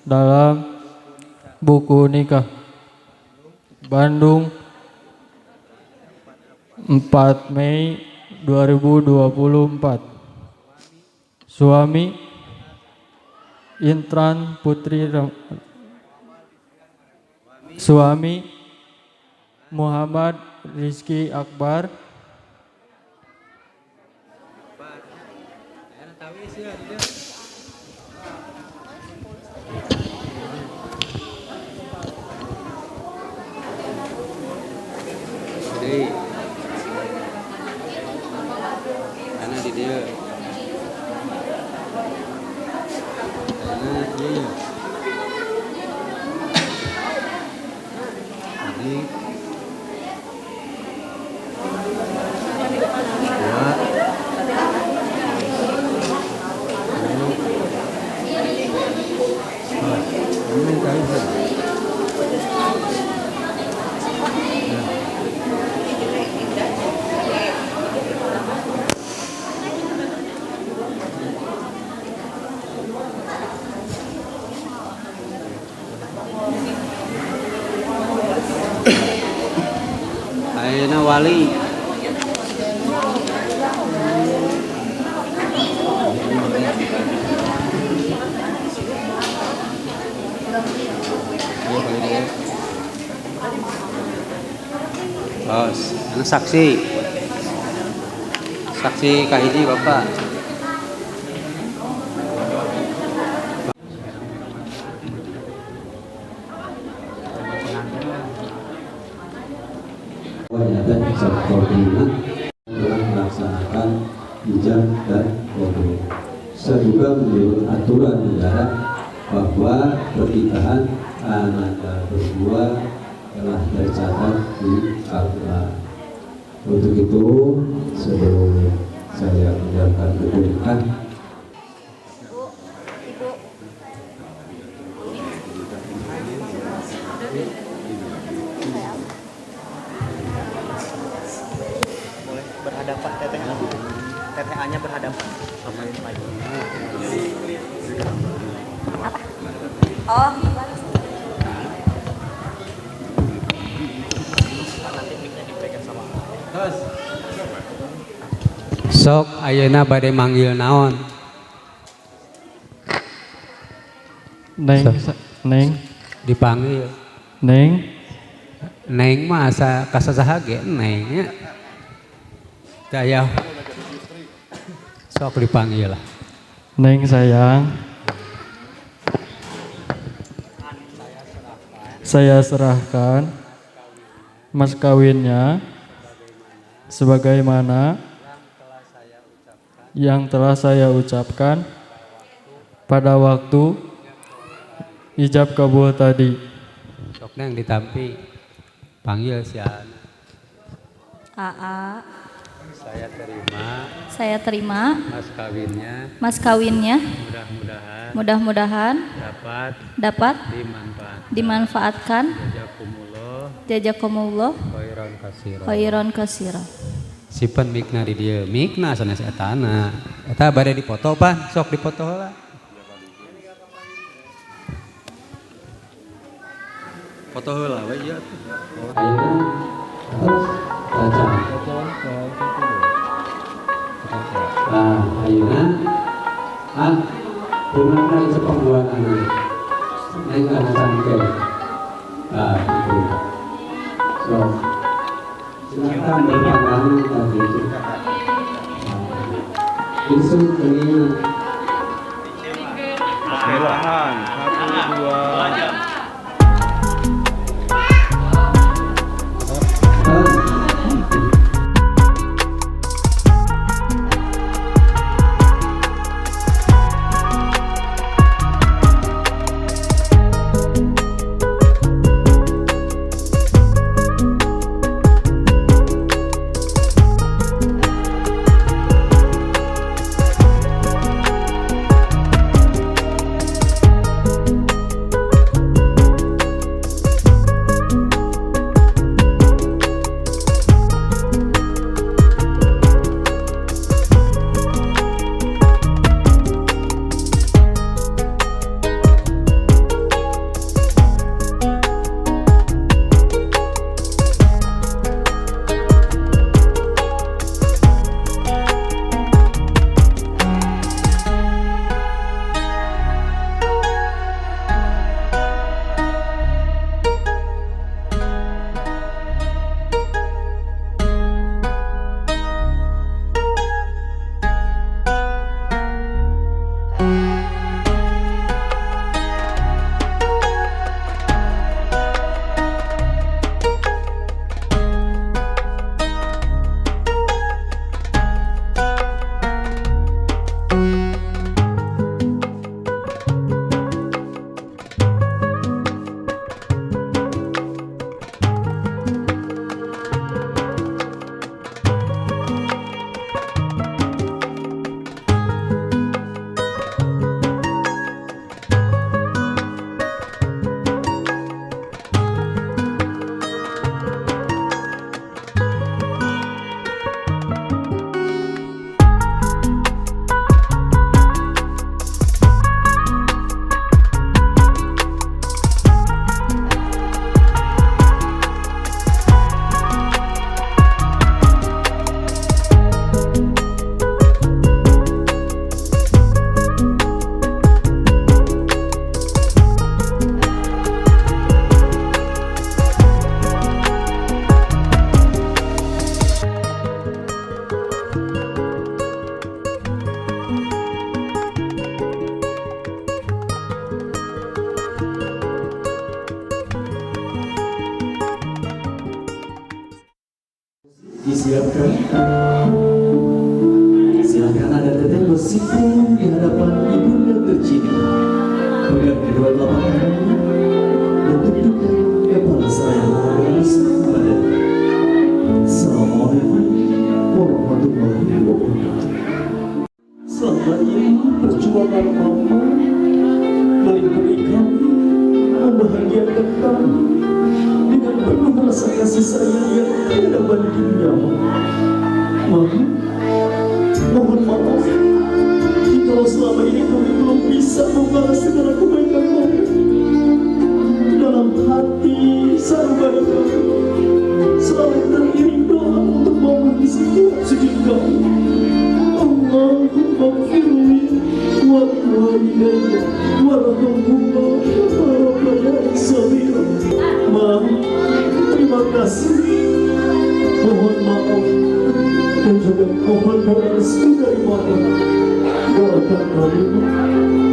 dalam buku nikah Bandung 4 Mei 2024. Suami Intan Putri suami Muhammad Rizki Akbar karena di dia karena dia jadi ayeuna wali anak saksi kahiji Bapak. Wajatan Sabtodina telah melaksanakan ijab dan kodok. Juga menurut aturan negara bahwa pernikahan ananda berdua telah tercatat di Al-Quran. Untuk itu sebelum saya menjalankan pernikahan, boleh berhadapan TTA-nya berhadapan sama yang lain. Oh, Nanti mic-nya dipegang sama. Sok ayeuna bade manggil naon? Neng Dipanggil Neng Neng mah asa kasasaha ge Neng nya. Teh aya sok dipanggil lah. Neng sayang, saya serahkan mas kawinnya sebagaimana yang telah saya ucapkan pada waktu ijab kabul tadi. Sok neng ditampi, panggil si Ana. AA, Saya terima mas kawinnya, mudah-mudahan dapat dimanfaatkan, jazakumullah khairan kasira. Sipan mikna di dia, mikna sanes eta anak. Eta bade dipoto pan, sok dipoto heula. Foto heula we ieu. Ayeuna gunakan sepengguaan neng kana sangke. Itu. So, silakan berpandangan tadi. Insuk kelima. Silakan 1 2 Disiapkan. Silakan ada teteh bersimpu di hadapan ibunda tercinta. Pegang kedua telapak tangannya dan tundukkan kepala saya kepada Assalamualaikum warahmatullahi wabarakatuh. Selama ini perjuangan mama melindungi kami, membahagiakan kami dengan penuh rasa kasih sayang yang tiada bandingnya. Mohon maaf jika selama ini kami belum bisa membalas segala kebaikan kami. Dalam hati sanubari kami selalu teriring doa untuk mama di setiap sujud kami. Allahumma firli wa walidayya warhamhuma wa rabbayani shaghira. Terima kasih. Mohon maaf dan juga mohon doa restu dari Bapak. Doakan kami,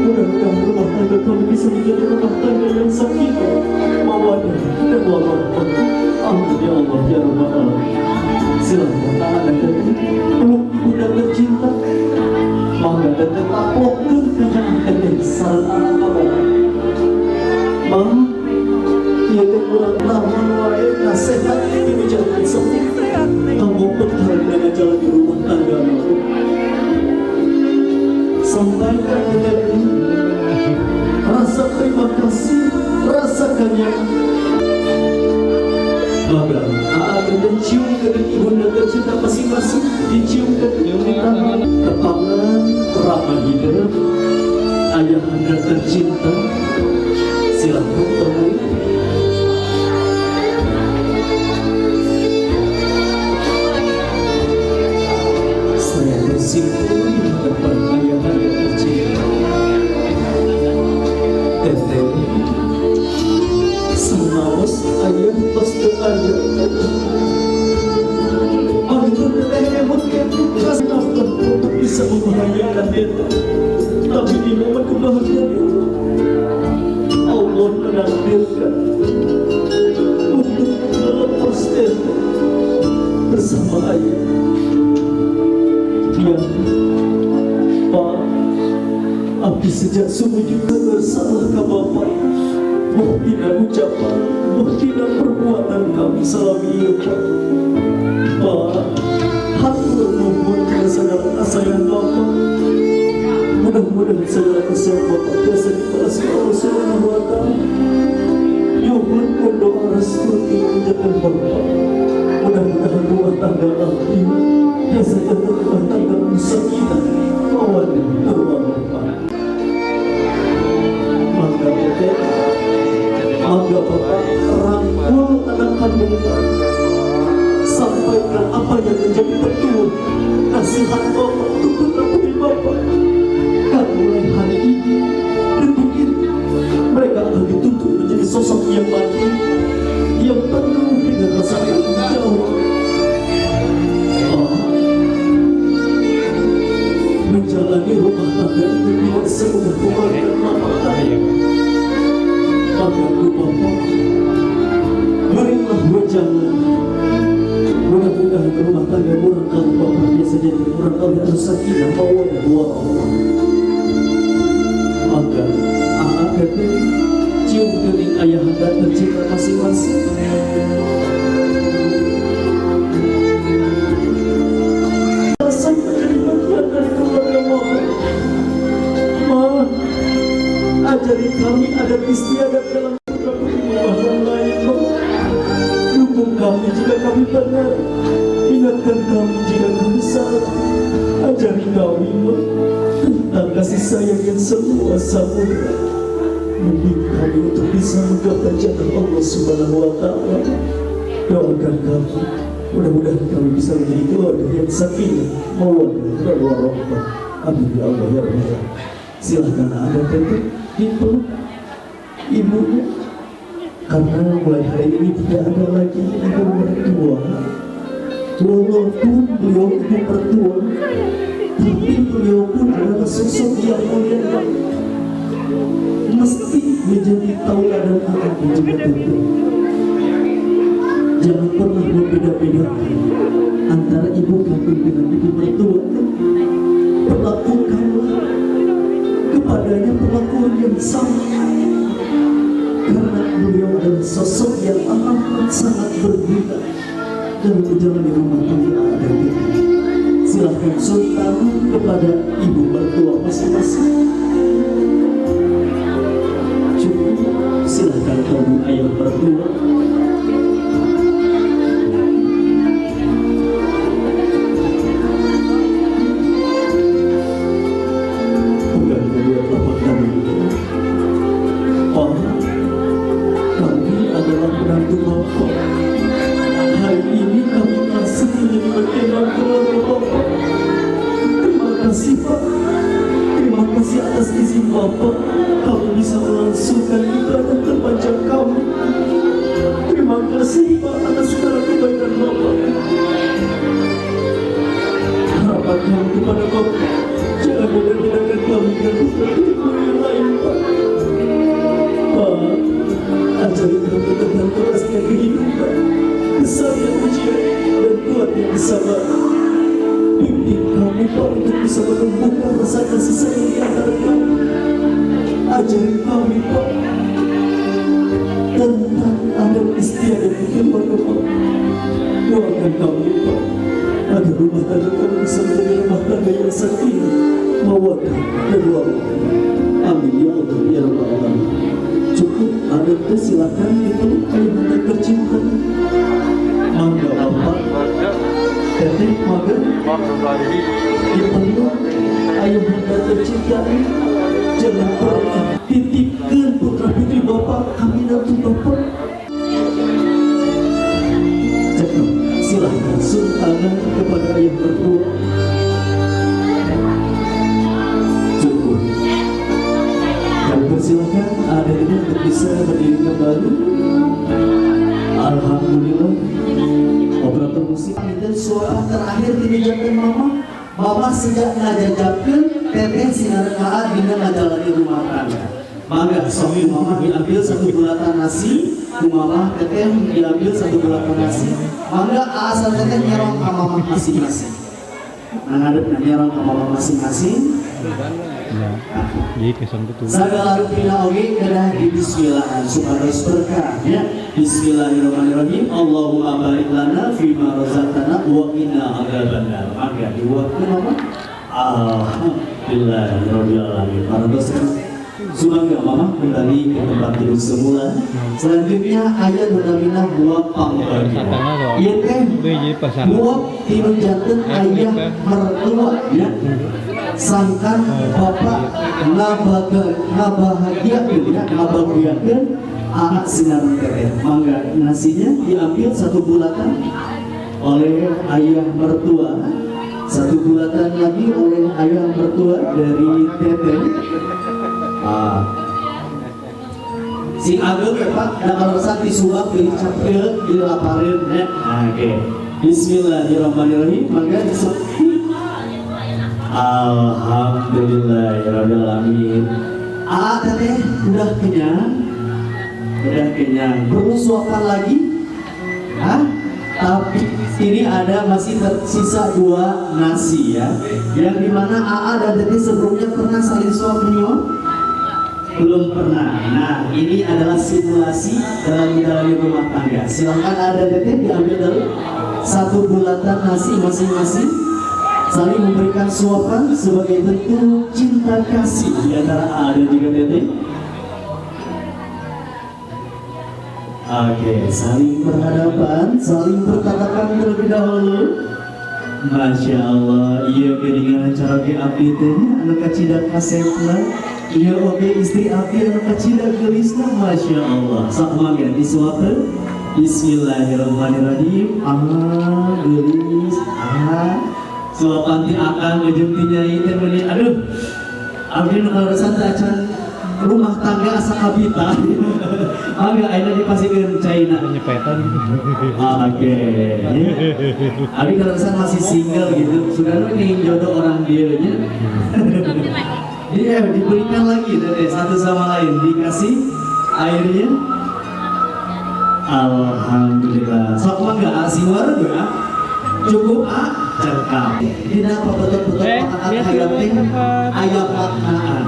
mudah-mudahan rumah tangga kami bisa menjadi rumah tangga yang sakinah, mawaddah dan warahmah. Amin ya Allah ya Rabbal Alamin. Silakan anak dan peluk ibunda tercinta. Mangga dan tetaplah kekenyangan dan sarana anak. Mama, ia kurang lama wae nasihat ini jangan sepi. Kamu betul dengan jalan di rumah tangga. Sampaikan kepada rasa terima kasih, rasa kenyang. Maka akan mencium ke ibunda tercinta masing-masing, dicium ke tangan, tangan ramah hidup ayah anda tercinta. Silakan temui. Saya bersimpuh di hadapan ayah anda tercinta. Teteh samawas ayah pasti ayah. Agar teteh mungkin kasih nafkah untuk bisa membahagiakan dia. Tapi di momen kebahagiaan itu Allah menakdirkan untuk melepas teteh bersama ayah. Ya, Pak, abdi sejak subuh juga bersalah ke Bapak. Mohtina ucapan, mohtina perbuatan kami selama ini, Pak. Pak, hatur nuhun kepada segala kesayangan Bapak. Mudah-mudahan segala kesayangan Bapak biasa dibalas Allah Subhanahu wa Ta'ala. Nyuhun pun doa restu menjadikan Bapak. Mudah-mudahan rumah tangga abdi biasa jadi rumah tangga sakinah, mawaddah dan warahmah. Maka teteh, maka Bapak rangkul anak kandung sampaikan apa yang menjadi petua nasihat Bapak untuk putra-putri Bapak. Dan mulai hari ini, detik ini, mereka akan dituntut menjadi sosok yang mandiri, yang penuh dengan rasa tanggung jawab. Menjalani rumah tangga itu tidak semudah kemarin mama tanya. Maka Bapak, berilah wejangan. Mudah-mudahan rumah tangga murah kalau Bapak biasa jadi murah kalau harus sakinah mawaddah warahmah. Maka akan cium kening ayah anda tercinta masing-masing. Ajari kami adat istiadat dalam putra-putri yang lain. Dukung kami jika kami benar, ingatkan kami jika kami salah. Ajari kami tentang kasih sayang yang seluas samudra. Bimbing kami untuk bisa menggapai jannah Allah Subhanahu wa Ta'ala. Doakan kami, mudah-mudahan kami bisa menjadi keluarga yang sakinah, mawaddah dan warahmah. Amin ya Allah ya Rabbal. Silahkan ada teteh dipeluk ibunya, karena mulai hari ini tidak ada lagi ibu mertua. Walaupun beliau ibu mertua, tapi beliau pun adalah sosok yang mulia, mesti menjadi tauladan anak juga teteh. Jangan pernah membeda-bedakan antara ibu kandung dengan ibu mertua. Perlakukanlah kepadanya perlakuan yang sama, karena beliau adalah sosok yang amat sangat berguna dalam menjalani rumah tangga ada kita. Silahkan sultan kepada ibu mertua masing-masing. Cukup silahkan kamu ayah mertua. Terima kasih atas izin Bapak, kami bisa melangsungkan ibadah terpanjang kami. Terima kasih Pak atas segala kebaikan Bapak. bisa menumbuhkan rasa kasih sayang di antara kami. Ajari kami Pak tentang adat istiadat di keluarga Pak. Doakan kami Pak agar rumah tangga kami bisa menjadi rumah tangga yang sakinah, mawaddah dan warahmah. Amin ya Allah ya Rabbal alamin. Cukup ada silakan itu ayah tercinta. Mangga Bapak, Teteh Maga, dipeluk ayah tercinta. Jangan pernah titipkan putra putri Bapak kami nanti Bapak. Cekap, silahkan sultanan kepada ayah mertua. Cukup. Kami persilakan adanya untuk bisa berdiri kembali. Alhamdulillah. Operator musik dan suara terakhir dijajakan Mama sejak ngajajakan teteh sinar kaa dina ngajalani rumah tangga. Mangga sok Mama diambil satu bulatan nasi, Mama teteh diambil satu bulatan nasi. Mangga asal teteh nyerong ke Mama masing-masing. Ngadep nyerong ke Mama masing-masing. Sagala rupina oge kedah di bismillahan supados berkah ya. Bismillahirrahmanirrahim. Allahumma barik lana fima razaqtana wa qina adzabannar. Maka diwaktu Mama. Alhamdulillahirabbil alamin. Para dosen sumangga Mama kembali ke tempat duduk semula. Selanjutnya aya nunamina buah pambagi. Ieu teh buah tinu janten ayah mertua ya. Sangkan Bapak ngabahagiakeun ya, ngabahagiakeun anak sinar teteh. Mangga nasinya diambil satu bulatan oleh ayah mertua, satu bulatan lagi oleh ayah mertua dari teteh. Sing ageng ya Pak, da kalosan disuap dicapkeun dilapareun ya. Oke. Bismillahirrahmanirrahim. Mangga disuap. Alhamdulillahirabbil alamin. Teteh udah kenyang? Udah kenyang. Perlu suapan lagi? Hah? Tapi ini ada masih tersisa 2 nasi ya. Yang dimana AA dan Teteh sebelumnya pernah saling suap menyuap? Belum pernah. Nah ini adalah simulasi dalam menjalani rumah tangga. Silahkan ada Teteh diambil dari satu bulatan nasi masing-masing. Saling memberikan suapan sebagai bentuk cinta kasih di antara A dan juga Teteh. Oke, saling berhadapan, saling bertatakan terlebih dahulu. Masya Allah, iya dengan cara ke abdi tehnya anu kacidak kasepna. Iya oke istri abdi anu kacidak gelisna. Masya Allah, sak mangga disuapkeun. Bismillahirrahmanirrahim. Gelis. Suapan ti akang ngejeung ti nyai teh meuni aduh abdi nu karosan teh acan rumah tangga asa kabita. Mangga ayeuna dipasikeun caina nyepetan. Oke. Abdi karosan masih single gitu. Sudah nih jodoh orang dieu nya. Iya, diberikan lagi Teteh satu sama lain dikasih airnya. Alhamdulillah. Sok mangga asiwar ya. Cukup cekap. Tidak apa betul-betul makanan hayam teh aya maknaan.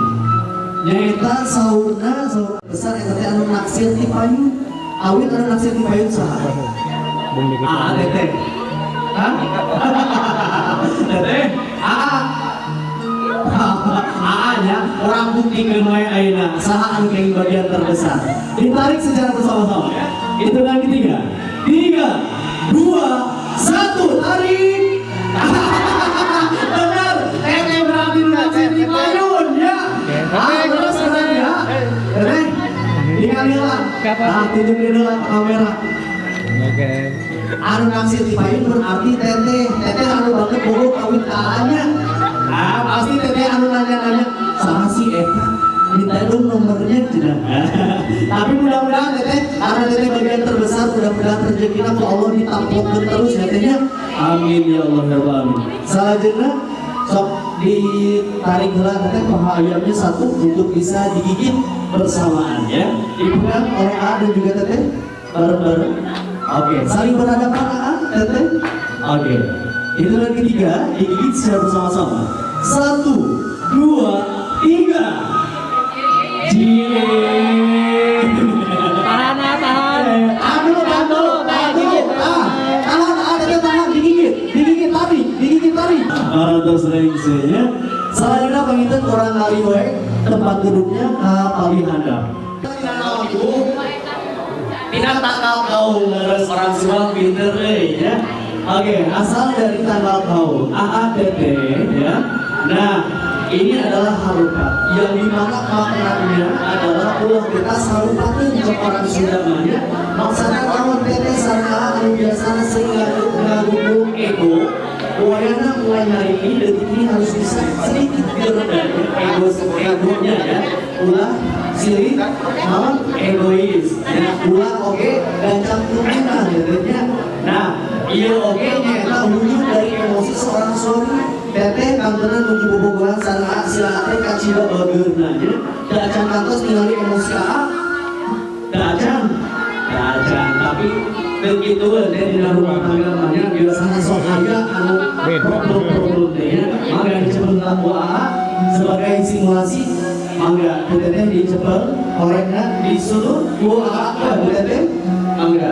Nyaeta sahurna sahur besar eta teh anu naksir ti payun. Awit anu naksir ti payun saha? Teteh. Hah? Teteh? Nya orang buktikan wae ayeuna saha anu kenging bagian terbesar. Ditarik secara bersama-sama ya. Hitungan ketiga. 3, 2, 1, tarik. Benar, Teteh berarti naksir di payun ya. Terus keren ya. Teteh, dikalilah. Tunjukin dulu kamera. Oke. Anu naksir di payun berarti Teteh anu banget bogo kawin kaanya. Pasti Teteh anu nanya-nanya sama si Eka. Minta dong nomornya tidak. Tapi mudah-mudahan Teteh, karena Teteh bagian terbesar, mudah-mudahan rezekinya ke Allah ditampokkan terus Tetehnya. Amin ya Allah ya Rabbal. Selanjutnya sok ditarik heula Teteh paha ayamnya satu untuk bisa digigit bersamaan ya. Dipegang oleh A dan juga Teteh bareng-bareng. Oke, saling berhadapan A Teteh. Oke. Itu yang ketiga, digigit secara bersama-sama. 1, 2, 3. Tahan. Selanjutnya penginten orang ngaliwek tempat duduknya paling handap. Tidak tanggal kaum ngeres orang Sunda pinter ya. Oke, asal dari tanggal kaum AATT ya. Nah, ini adalah harukat yang dimana maknanya adalah ulah kita harukatin ke orang Sunda ya. Maksudnya lawan PT sana anu biasanya sehingga ngagugu ego. Wayana mulai hari ini detik ini harus bisa sedikit direda egonya ya. Ulah silih naon egois ya. Ulah oke dan cantumnya ya. Nah, iya oke nya eta wujud dari emosi seorang suami. Teteh kantoran menuju bobogohan sana sila teh kacida bageurna ya. Da acan kantos ningali emosi acan tapi begitu dari rumah tangga banyak biasanya sok aya anu problem ya. Maka disebut sebagai simulasi. Mangga teteh dicepel korekna disuruh apa teteh mangga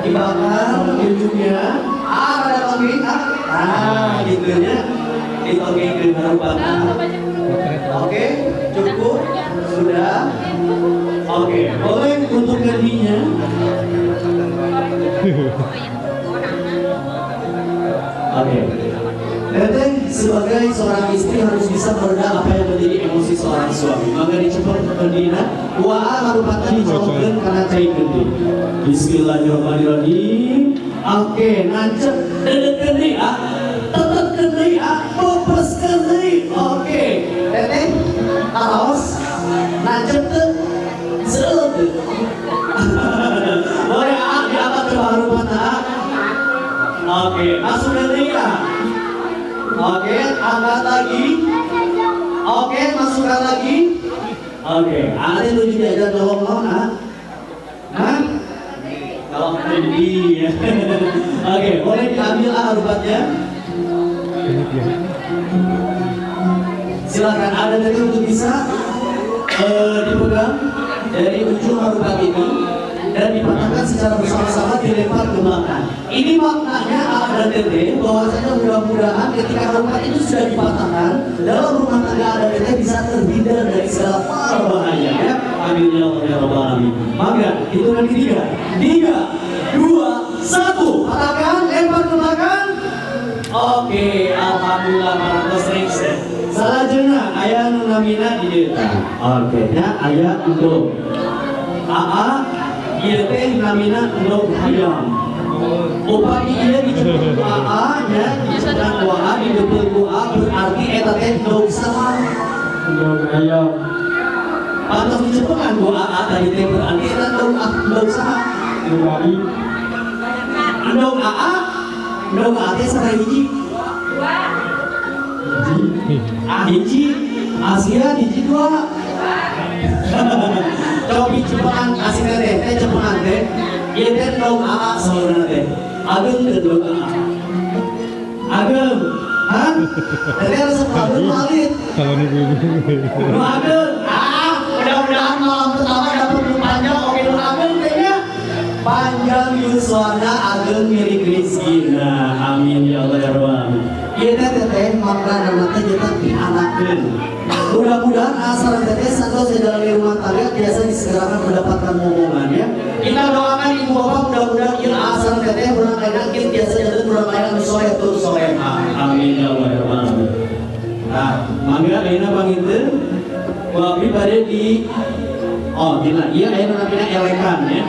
dibakar ujungnya ada panggilan gitu ya ditongengkeun harupana. Oke, cukup sudah. Oke, boleh untuk gantinya. Oke. Teteh sebagai seorang istri harus bisa meredam apa yang menjadi emosi seorang suami. Maka dicepat berdina, harupana dicolokkeun kana cai gede. Bismillahirrahmanirrahim. Oke, nancep dedeukeun deui tetepkeun deui popeskeun deui. Oke, teteh taos nancep teu seueur teu. Boleh diangkat ke harupana. Oke, masukkan deui Oke, angkat lagi. Oke, masukkan lagi. Oke, ada yang lucu diajar nolong kalau ini ya. Oke, boleh diambil harubatnya. Silakan, ada dari untuk bisa dipegang dari ujung harubat ini dan dipatahkan secara bersama-sama dilempar ke belakang. Ini maknanya ada teteh bahwasanya mudah-mudahan ketika harukat itu sudah dipatahkan dalam rumah tangga ada teteh bisa terhindar dari segala bahaya ya. Amin ya Allah ya Rabbal Alamin. Maka hitungan ketiga, 3, 2, 1, patahkan, lempar ke belakang. Oke, alhamdulillah marantos rings. Selanjutnya aya nu namina di dieu. Oke, nya aya untuk ieu teh namina endog hayam. Upami ieu diceupkeun ku nya diceupkeun ku dideukeun ku berarti eta teh endog saha? Endog hayam. Pantos diceupkeun ku tadi teh berarti eta endog saha? Endog endog teh sabaraha hiji? Hiji, Asia hiji 2. Cobi cepetan kasih teh cepetan teh. Ieu teh dong saudara teh. Ageng teh dong Ageng. Hah? Teh resep ageng malit. Ageng. Mudah-mudahan malam pertama dapat panjang oke dong ageng tehnya. Panjang yuswana ageng milik rezekina. Amin ya Allah ya Rabbal. Ieu teh makna teh jetak dianakkeun. Mudah-mudahan asal teteh santos di dalam rumah tangga biasa disegerakan mendapatkan momongan ya. Kita doakan ibu bapak mudah-mudahan ieu asal teteh urang lain kieu biasa jadi urang lain soleh tur solehah. Amin ya Allah ya Rabbal. Nah, mangga ayeuna panginten wabi bade di dina ieu ayeuna namina elekan ya.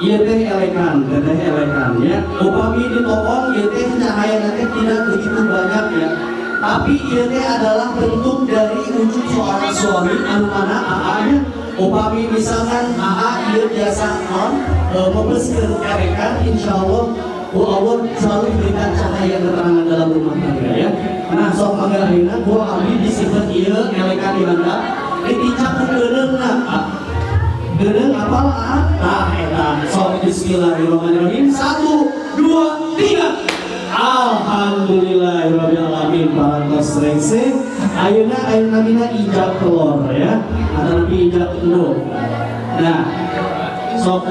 Ieu teh elekan, teteh elekan ya. Upami ditopong ieu teh cahaya teh tidak begitu banyak ya. Tapi ieu teh adalah bentuk dari wujud seorang suami anu mana nya upami misalkan ieu biasa membeskeun elekan insyaallah Allah selalu diberikan cahaya keterangan dalam rumah tangga ya. Nah, sok mangga ayeuna abdi disebut ieu elekan di handap ditincak ke geureungna. Geureung apalah? Eta. Sok bismillahirrahmanirrahim. 1, 2, 3. Alhamdulillahirrahmanirrahim. Parantos rengse ayeuna namina ijab telur ya atau nabi ijab endog. Nah sok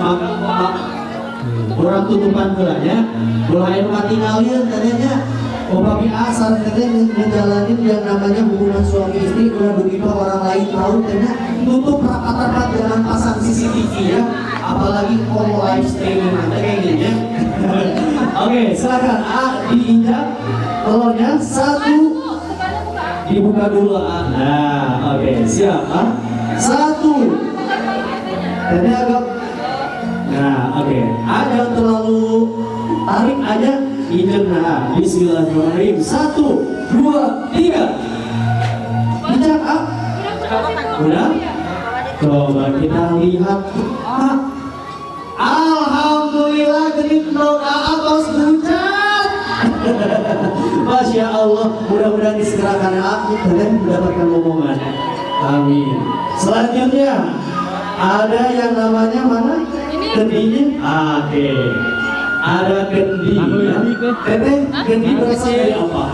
kurang tutupan gelanya ulah aya mati ngalieu tadinya upami asal teh ngejalanin yang namanya hubungan suami istri ulah begitu orang lain tahu tanya tutup rapat-rapat dengan pasang CCTV ya apalagi kalau live streaming nanti kayak gini ya. Oke silakan diinjak telurnya satu dibuka dulu nah oke siap satu tadi agak nah oke agak terlalu tarik aja injek nah bismillahirrahmanirrahim 1, 2, 3 injak udah coba kita lihat alhamdulillah genit doa atas hujan. Masya Allah mudah-mudahan disegerakan aku dan mendapatkan omongan amin. Selanjutnya ada yang namanya mana kendinya oke ada kendi teteh kendi berasal dari apa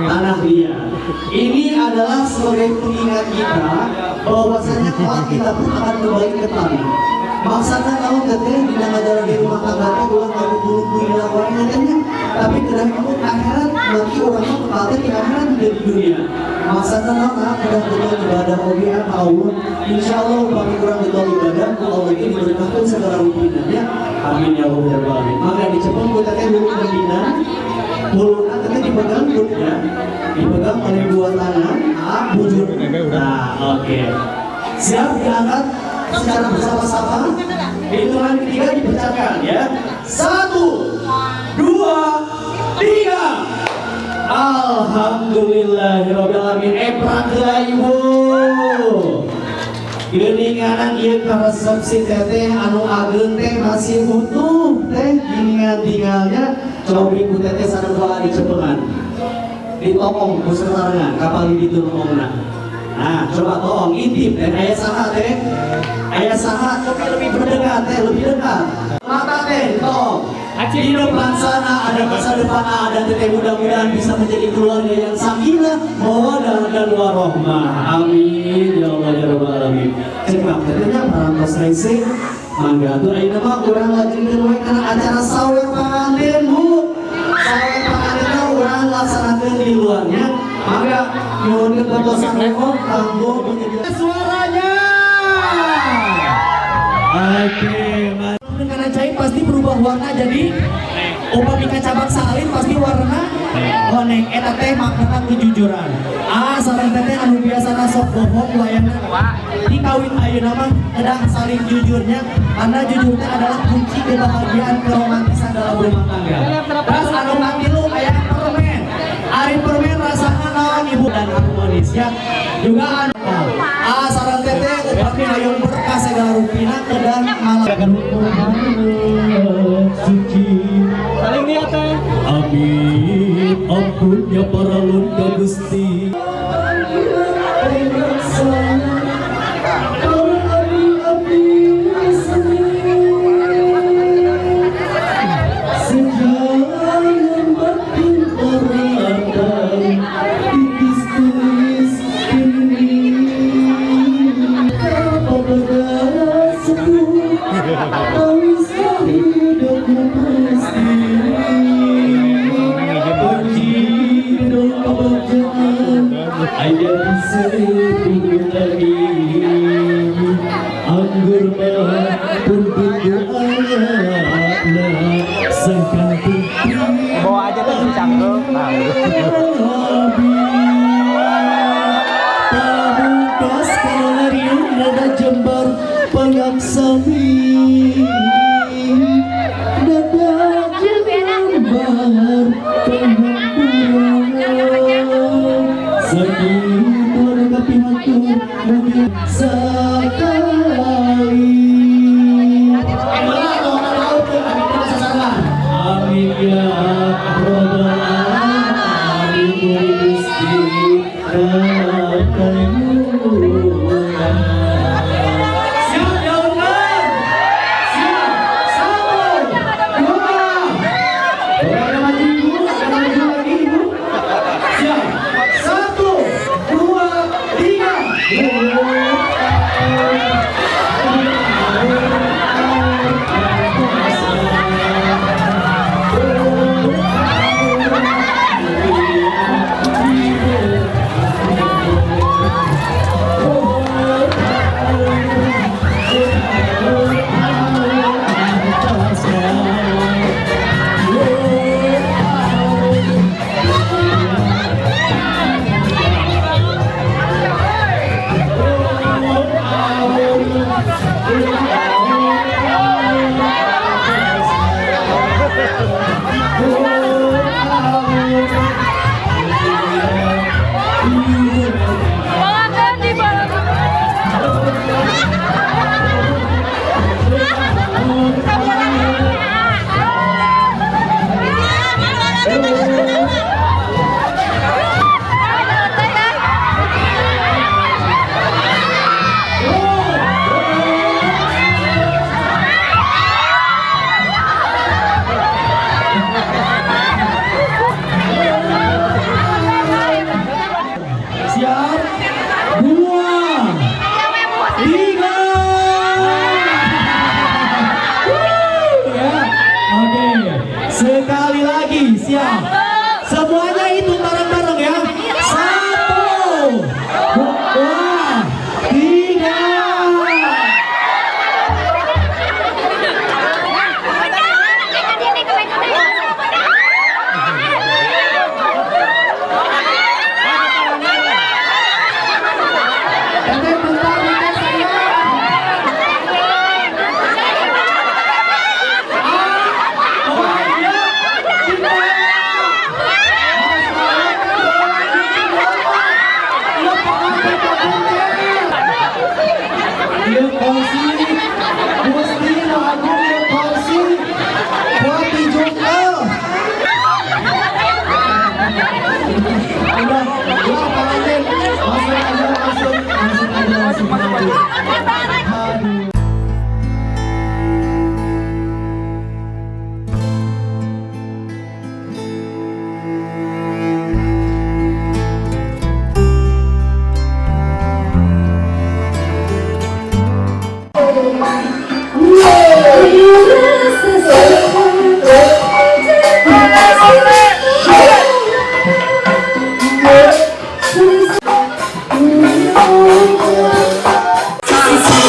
tanah liat ini adalah sebagai pengingat kita bahwasanya kelak kita pun akan kembali ke tanah maksudnya tahu teteh di dalam di rumah tangga itu ulang kamu bulu-bulu dilakukan katanya tapi kedah kamu akhirat nanti orangnya kepala di akhirat di dunia maksudnya tahu kedah betul ibadah obian Allah insya Allah bagi kurang betul ibadah Allah ini diberkatkan segala rupinanya amin ya Allah ya Rabbi maka dicepet kita teh dulu pembina mulutnya teteh dipegang mulutnya dipegang oleh dua tangan bujur nah oke siap diangkat secara bersama-sama hitungan ketiga dipecahkan ya 1, 2, 3 Alhamdulillahirrahmanirrahim epraklah ibu geuninganan ieu karesepsi teteh anu ageng teh masih utuh teh geuningan tinggalnya cobi ku teteh sarua dicepengan ditokong ku serarangan kapal di tulungna. Nah, coba tolong intip dan ayah saha teh. Ayah saha lebih berdekat teh, lebih dekat. Mata teh, tolong. Hidup laksana, ada masa depan, ada teteh mudah-mudahan bisa menjadi keluarga yang sakinah, mawaddah dan warahmah. Amin ya Allah ya Rabbal alamin. Cekap tetehnya parantos rengse. Mangga atuh ayeuna mah urang lajengkeun we kana acara sawer panganten, Bu. Sawer panganten urang laksanakeun di luarnya. Mangga nyuwun keputusan rekor kanggo menjadi suaranya. Oke, dengan ajaib pasti berubah warna jadi upami kacabak salin pasti warna koneng eta teh makna kejujuran. Sareng teteh anu biasana sok bohong wayahna dikawin ayeuna mah kedang saling jujurnya karena jujur teh adalah kunci kebahagiaan keromantisan dalam rumah tangga. Terus anu katilu aya permen. Ari permen rasana naon ibu dan harmonis ya. Juga anu sareng teteh upami hayang berkah segala rupina kedang malagan suci. Saling lihat teh. Amin. Ampun ya para lunda Gusti. Bawa aja tuh canggung. Pamungkas kalarium nada Jember pengaksami nada Jember penghampuran sekitar kapihatur mungkin sekali. Amin ya Rabbal alamin Gusti siap ya Allah siap 1, 2 Orang maju Siap, 2, 3. Ya, oke. Sekali lagi, siap. Semuanya itu bareng-bareng ya. 1, 2, 3. Sisi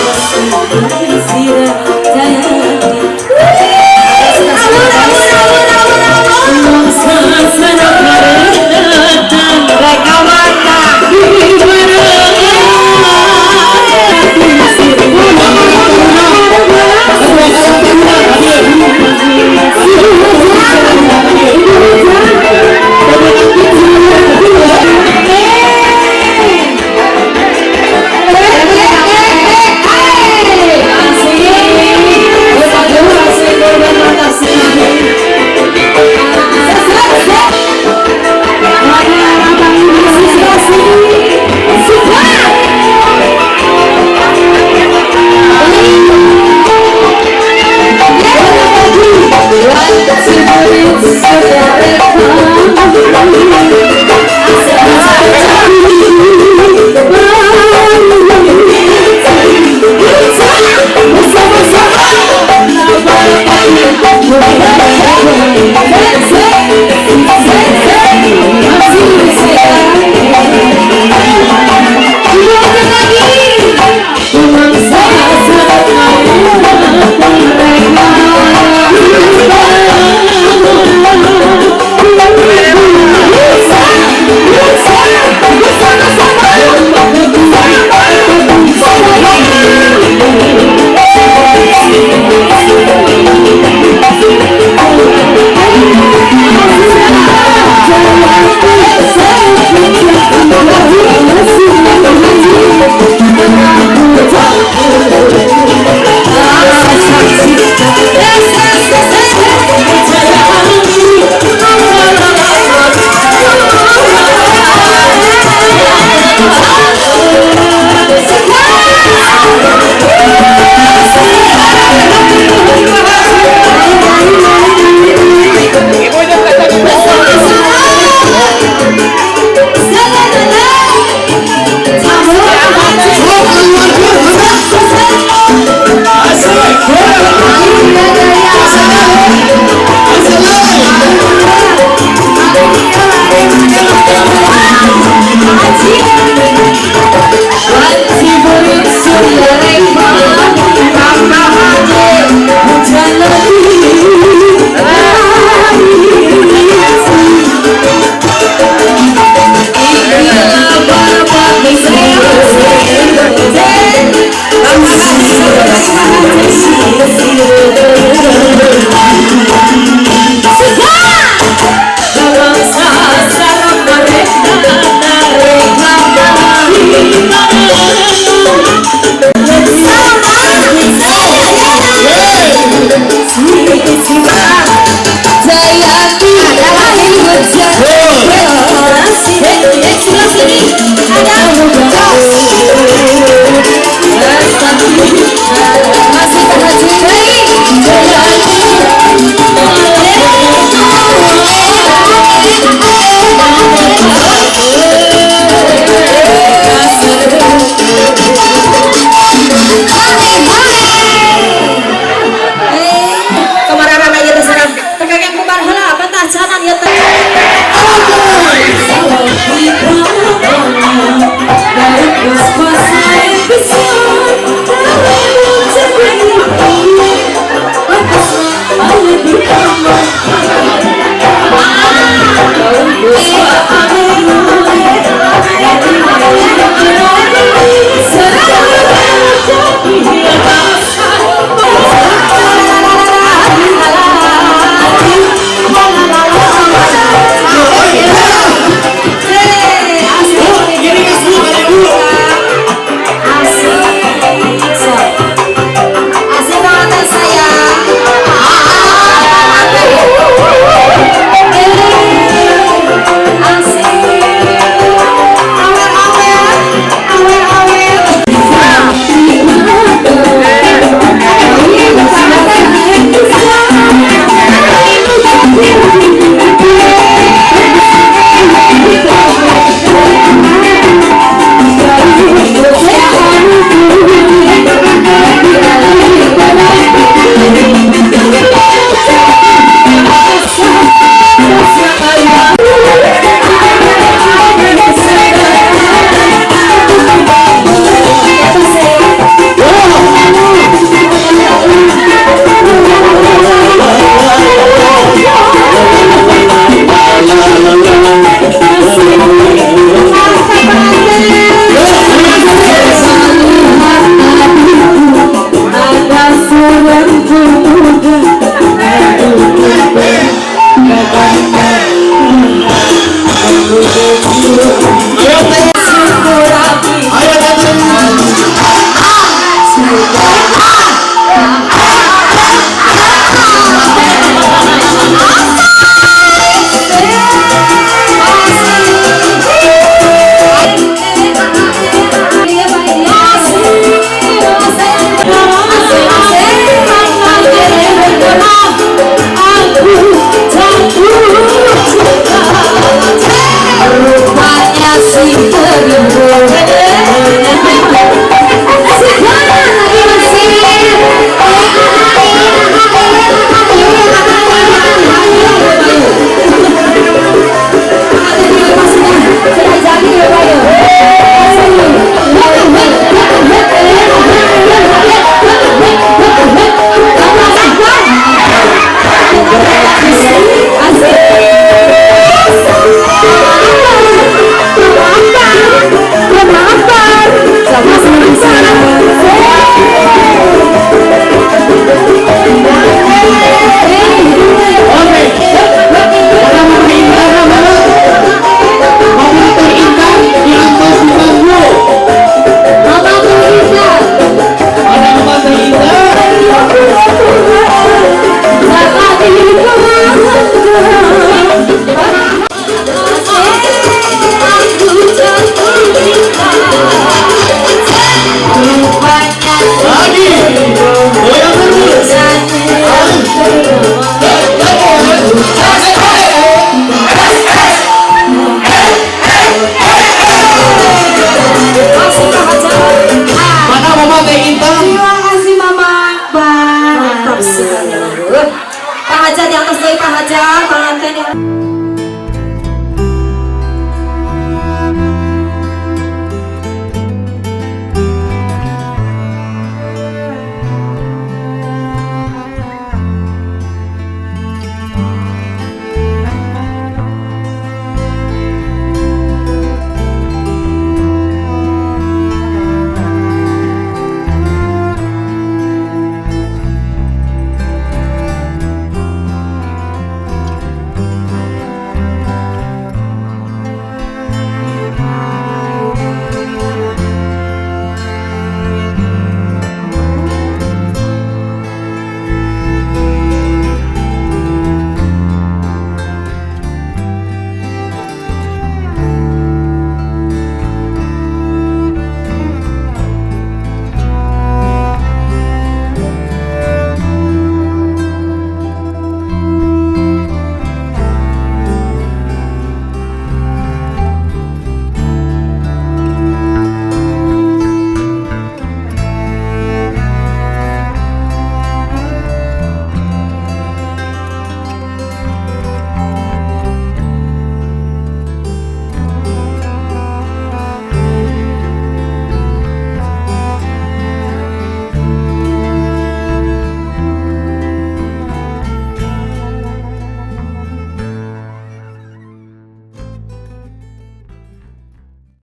sebelah sini.